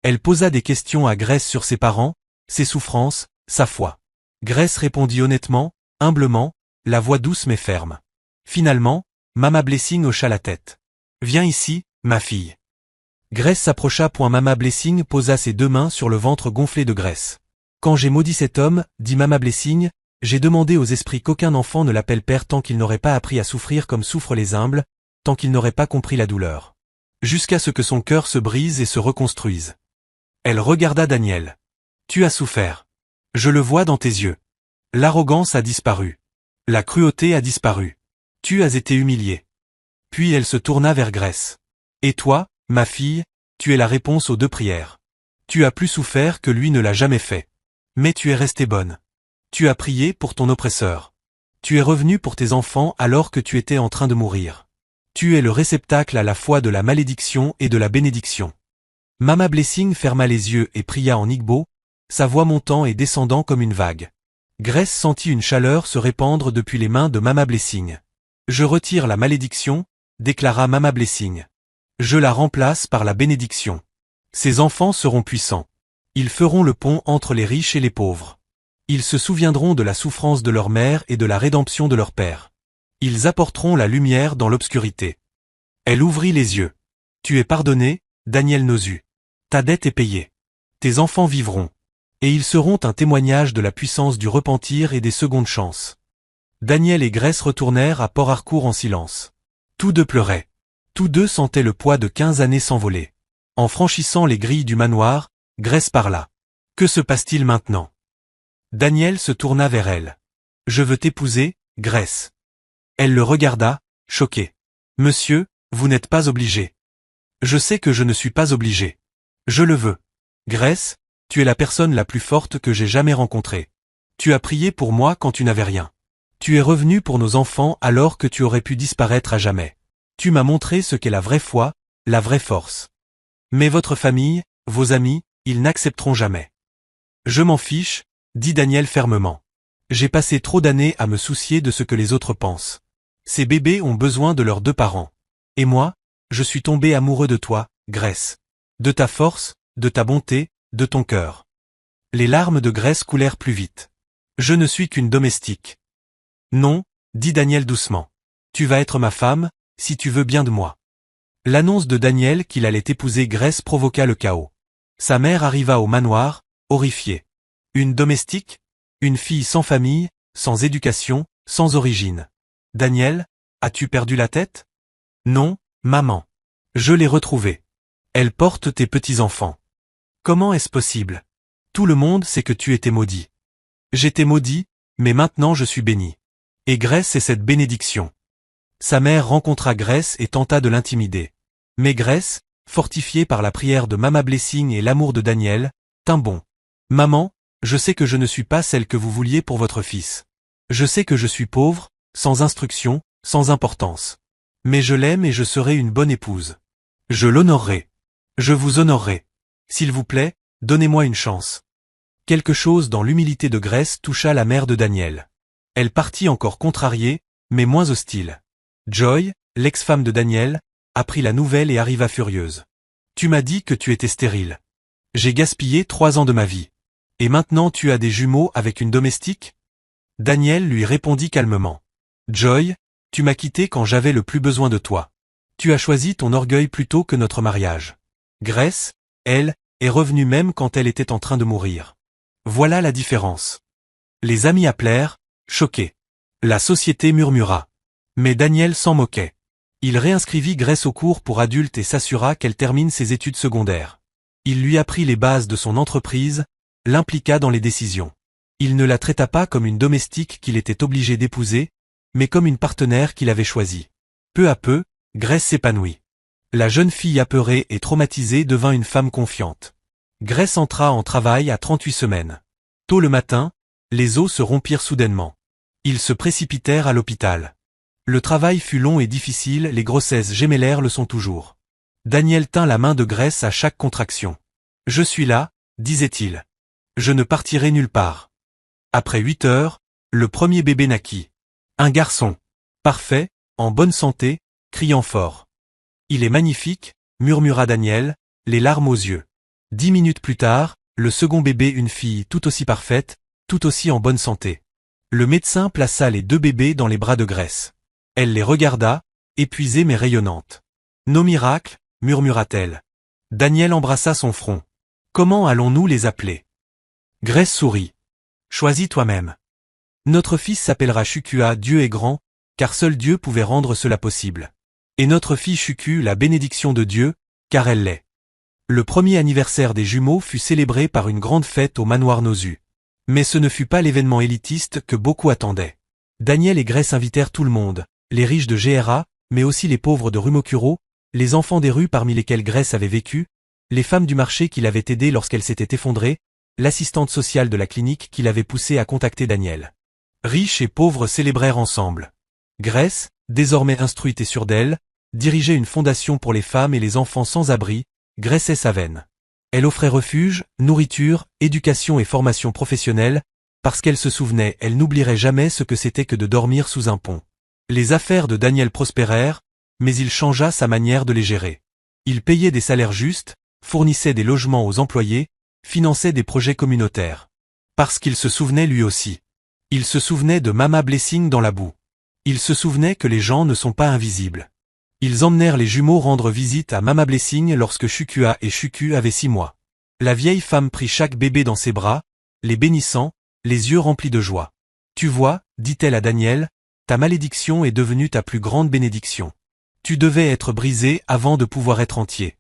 Elle posa des questions à Grace sur ses parents, ses souffrances, sa foi. Grace répondit honnêtement, humblement, la voix douce mais ferme. Finalement, Mama Blessing hocha la tête. « Viens ici, ma fille. » Grace s'approcha. Mama Blessing posa ses 2 mains sur le ventre gonflé de Grace. « Quand j'ai maudit cet homme, dit Mama Blessing, j'ai demandé aux esprits qu'aucun enfant ne l'appelle père tant qu'il n'aurait pas appris à souffrir comme souffrent les humbles, tant qu'il n'aurait pas compris la douleur. Jusqu'à ce que son cœur se brise et se reconstruise. » Elle regarda Daniel. « Tu as souffert. Je le vois dans tes yeux. L'arrogance a disparu. La cruauté a disparu. Tu as été humilié. » Puis elle se tourna vers Grace. « Et toi, ma fille, tu es la réponse aux 2 prières. Tu as plus souffert que lui ne l'a jamais fait. Mais tu es restée bonne. Tu as prié pour ton oppresseur. Tu es revenue pour tes enfants alors que tu étais en train de mourir. Tu es le réceptacle à la fois de la malédiction et de la bénédiction. » Mama Blessing ferma les yeux et pria en igbo, sa voix montant et descendant comme une vague. Grace sentit une chaleur se répandre depuis les mains de Mama Blessing. « Je retire la malédiction, » déclara Mama Blessing. « Je la remplace par la bénédiction. Ces enfants seront puissants. Ils feront le pont entre les riches et les pauvres. Ils se souviendront de la souffrance de leur mère et de la rédemption de leur père. Ils apporteront la lumière dans l'obscurité. » Elle ouvrit les yeux. « Tu es pardonné, Daniel Nozu. Ta dette est payée. Tes enfants vivront. Et ils seront un témoignage de la puissance du repentir et des secondes chances. » Daniel et Grace retournèrent à Port Harcourt en silence. Tous 2 pleuraient. Tous 2 sentaient le poids de 15 années s'envoler. En franchissant les grilles du manoir, Grace parla. « Que se passe-t-il maintenant ?» Daniel se tourna vers elle. « Je veux t'épouser, Grace. » Elle le regarda, choquée. « Monsieur, vous n'êtes pas obligé. » Je sais que je ne suis pas obligé. Je le veux. Grace, tu es la personne la plus forte que j'ai jamais rencontrée. Tu as prié pour moi quand tu n'avais rien. Tu es revenu pour nos enfants alors que tu aurais pu disparaître à jamais. Tu m'as montré ce qu'est la vraie foi, la vraie force. Mais votre famille, vos amis, ils n'accepteront jamais. Je m'en fiche, dit Daniel fermement. J'ai passé trop d'années à me soucier de ce que les autres pensent. Ces bébés ont besoin de leurs deux parents. Et moi, je suis tombé amoureux de toi, Grace. De ta force, de ta bonté, de ton cœur. Les larmes de Grace coulèrent plus vite. Je ne suis qu'une domestique. Non, dit Daniel doucement. Tu vas être ma femme, si tu veux bien de moi. L'annonce de Daniel qu'il allait épouser Grace provoqua le chaos. Sa mère arriva au manoir, horrifiée. Une domestique? Une fille sans famille, sans éducation, sans origine. Daniel, as-tu perdu la tête? Non, maman. Je l'ai retrouvée. Elle porte tes petits-enfants. Comment est-ce possible? Tout le monde sait que tu étais maudit. J'étais maudit, mais maintenant je suis béni. Et Grace est cette bénédiction. Sa mère rencontra Grace et tenta de l'intimider. Mais Grace, fortifiée par la prière de Mama Blessing et l'amour de Daniel, tint bon. Maman, je sais que je ne suis pas celle que vous vouliez pour votre fils. Je sais que je suis pauvre, sans instruction, sans importance. Mais je l'aime et je serai une bonne épouse. Je l'honorerai. Je vous honorerai. S'il vous plaît, donnez-moi une chance. Quelque chose dans l'humilité de Grace toucha la mère de Daniel. Elle partit encore contrariée, mais moins hostile. Joy, l'ex-femme de Daniel, apprit la nouvelle et arriva furieuse. Tu m'as dit que tu étais stérile. J'ai gaspillé 3 ans de ma vie. Et maintenant tu as des jumeaux avec une domestique? Daniel lui répondit calmement. Joy, tu m'as quitté quand j'avais le plus besoin de toi. Tu as choisi ton orgueil plutôt que notre mariage. Grace, elle, est revenue même quand elle était en train de mourir. Voilà la différence. Les amis appelèrent, choqués. La société murmura. Mais Daniel s'en moquait. Il réinscrivit Grace au cours pour adultes et s'assura qu'elle termine ses études secondaires. Il lui apprit les bases de son entreprise, l'impliqua dans les décisions. Il ne la traita pas comme une domestique qu'il était obligé d'épouser, mais comme une partenaire qu'il avait choisie. Peu à peu, Grace s'épanouit. La jeune fille apeurée et traumatisée devint une femme confiante. Grace entra en travail à 38 semaines. Tôt le matin, les os se rompirent soudainement. Ils se précipitèrent à l'hôpital. Le travail fut long et difficile, les grossesses gémellaires le sont toujours. Daniel tint la main de Grace à chaque contraction. « Je suis là », disait-il. « Je ne partirai nulle part. » Après 8 heures, le premier bébé naquit. Un garçon. Parfait, en bonne santé, criant fort. « Il est magnifique », murmura Daniel, les larmes aux yeux. 10 minutes plus tard, le second bébé, une fille tout aussi parfaite, tout aussi en bonne santé. Le médecin plaça les 2 bébés dans les bras de Grace. Elle les regarda, épuisée mais rayonnante. « Nos miracles », murmura-t-elle. Daniel embrassa son front. « Comment allons-nous les appeler ?» Grace sourit. « Choisis toi-même. Notre fils s'appellera Shukua, Dieu est grand, car seul Dieu pouvait rendre cela possible. Et notre fille Shuku, la bénédiction de Dieu, car elle l'est. » Le premier anniversaire des jumeaux fut célébré par une grande fête au manoir Nozu. Mais ce ne fut pas l'événement élitiste que beaucoup attendaient. Daniel et Grace invitèrent tout le monde, les riches de GRA, mais aussi les pauvres de Rumokuro, les enfants des rues parmi lesquels Grace avait vécu, les femmes du marché qui l'avaient aidée lorsqu'elle s'était effondrée, l'assistante sociale de la clinique qui l'avait poussée à contacter Daniel. Riches et pauvres célébrèrent ensemble. Grace, désormais instruite et sûre d'elle, dirigeait une fondation pour les femmes et les enfants sans abri, graissait sa veine. Elle offrait refuge, nourriture, éducation et formation professionnelle, parce qu'elle se souvenait, elle n'oublierait jamais ce que c'était que de dormir sous un pont. Les affaires de Daniel prospérèrent, mais il changea sa manière de les gérer. Il payait des salaires justes, fournissait des logements aux employés, finançait des projets communautaires. Parce qu'il se souvenait lui aussi. Il se souvenait de Mama Blessing dans la boue. Il se souvenait que les gens ne sont pas invisibles. Ils emmenèrent les jumeaux rendre visite à Mama Blessing lorsque Shukua et Shuku avaient 6 mois. La vieille femme prit chaque bébé dans ses bras, les bénissant, les yeux remplis de joie. « Tu vois, dit-elle à Daniel, ta malédiction est devenue ta plus grande bénédiction. Tu devais être brisé avant de pouvoir être entier. »«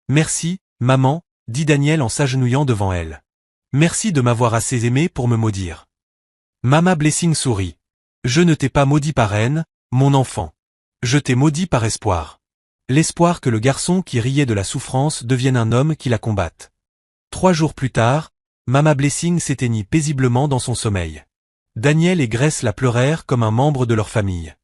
Merci, maman, » dit Daniel en s'agenouillant devant elle. « Merci de m'avoir assez aimé pour me maudire. » Mama Blessing sourit. « Je ne t'ai pas maudit par haine, mon enfant. Je t'ai maudit par espoir. L'espoir que le garçon qui riait de la souffrance devienne un homme qui la combatte. 3 jours plus tard, Mama Blessing s'éteignit paisiblement dans son sommeil. Daniel et Grace la pleurèrent comme un membre de leur famille.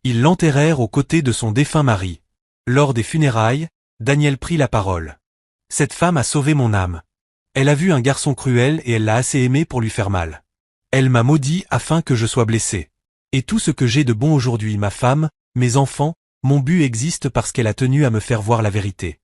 Ils l'enterrèrent aux côtés de son défunt mari. Lors des funérailles, Daniel prit la parole. « Cette femme a sauvé mon âme. Elle a vu un garçon cruel et elle l'a assez aimé pour lui faire mal. Elle m'a maudit afin que je sois blessé. Et tout ce que j'ai de bon aujourd'hui, ma femme, mes enfants, mon but existe parce qu'elle a tenu à me faire voir la vérité. »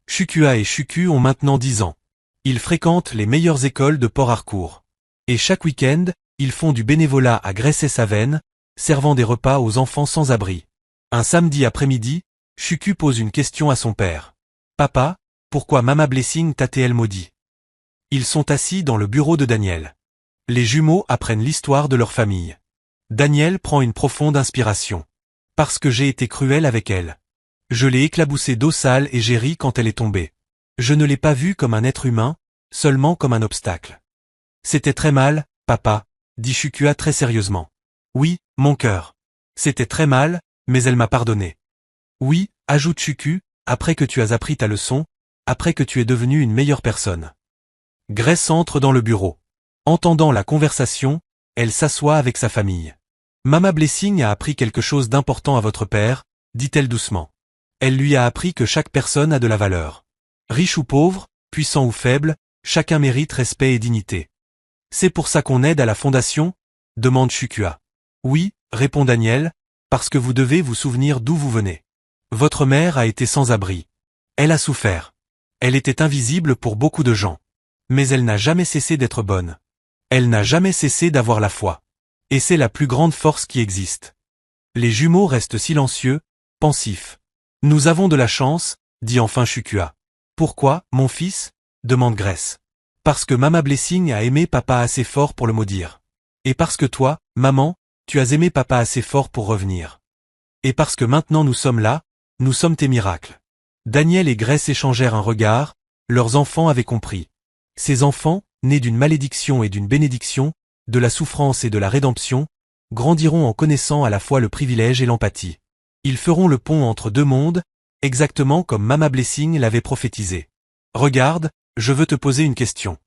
Chukua et Chuku ont maintenant 10 ans. Ils fréquentent les meilleures écoles de Port Harcourt. Et chaque week-end, ils font du bénévolat à Gressey-Savennes, servant des repas aux enfants sans abri. Un samedi après-midi, Chuku pose une question à son père. « Papa, pourquoi Mama Blessing t'a-t-elle maudit ?» Ils sont assis dans le bureau de Daniel. Les jumeaux apprennent l'histoire de leur famille. Daniel prend une profonde inspiration. « Parce que j'ai été cruel avec elle. Je l'ai éclaboussée d'eau sale et j'ai ri quand elle est tombée. Je ne l'ai pas vue comme un être humain, seulement comme un obstacle. » C'était très mal, papa, dit Chukua très sérieusement. Oui, mon cœur. C'était très mal, mais elle m'a pardonné. Oui, ajoute Chuku, après que tu as appris ta leçon, après que tu es devenu une meilleure personne. Grace entre dans le bureau. Entendant la conversation, elle s'assoit avec sa famille. Mama Blessing a appris quelque chose d'important à votre père, dit-elle doucement. Elle lui a appris que chaque personne a de la valeur. Riche ou pauvre, puissant ou faible, chacun mérite respect et dignité. C'est pour ça qu'on aide à la fondation ? Demande Chukua. Oui, répond Daniel, parce que vous devez vous souvenir d'où vous venez. Votre mère a été sans abri. Elle a souffert. Elle était invisible pour beaucoup de gens. Mais elle n'a jamais cessé d'être bonne. Elle n'a jamais cessé d'avoir la foi. Et c'est la plus grande force qui existe. Les jumeaux restent silencieux, pensifs. Nous avons de la chance, dit enfin Chukua. Pourquoi, mon fils ? Demande Grace. Parce que Mama Blessing a aimé papa assez fort pour le maudire. Et parce que toi, maman, tu as aimé papa assez fort pour revenir. Et parce que maintenant nous sommes là, nous sommes tes miracles. Daniel et Grace échangèrent un regard, leurs enfants avaient compris. Ces enfants, nés d'une malédiction et d'une bénédiction, de la souffrance et de la rédemption, grandiront en connaissant à la fois le privilège et l'empathie. Ils feront le pont entre deux mondes, exactement comme Mama Blessing l'avait prophétisé. Regarde, je veux te poser une question.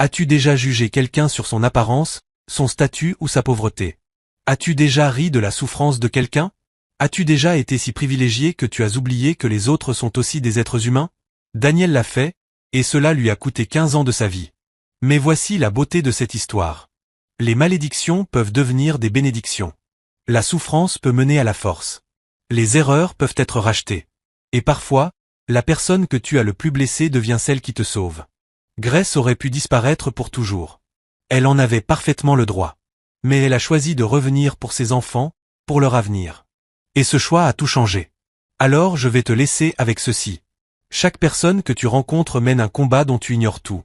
As-tu déjà jugé quelqu'un sur son apparence, son statut ou sa pauvreté ? As-tu déjà ri de la souffrance de quelqu'un ? As-tu déjà été si privilégié que tu as oublié que les autres sont aussi des êtres humains ? Daniel l'a fait, et cela lui a coûté 15 ans de sa vie. Mais voici la beauté de cette histoire. Les malédictions peuvent devenir des bénédictions. La souffrance peut mener à la force. Les erreurs peuvent être rachetées. Et parfois, la personne que tu as le plus blessée devient celle qui te sauve. Grace aurait pu disparaître pour toujours. Elle en avait parfaitement le droit. Mais elle a choisi de revenir pour ses enfants, pour leur avenir. Et ce choix a tout changé. Alors je vais te laisser avec ceci. Chaque personne que tu rencontres mène un combat dont tu ignores tout.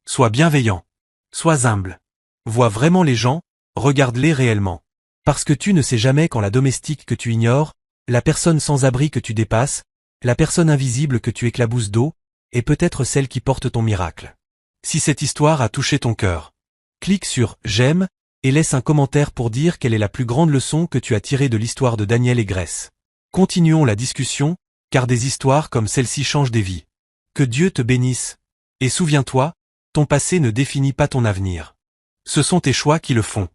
Sois bienveillant. Sois humble. Vois vraiment les gens, regarde-les réellement. Parce que tu ne sais jamais quand la domestique que tu ignores, la personne sans abri que tu dépasses, la personne invisible que tu éclabousses d'eau, est peut-être celle qui porte ton miracle. Si cette histoire a touché ton cœur, clique sur « J'aime » et laisse un commentaire pour dire quelle est la plus grande leçon que tu as tirée de l'histoire de Daniel et Grace. Continuons la discussion, car des histoires comme celle-ci changent des vies. Que Dieu te bénisse. Et souviens-toi, ton passé ne définit pas ton avenir. Ce sont tes choix qui le font.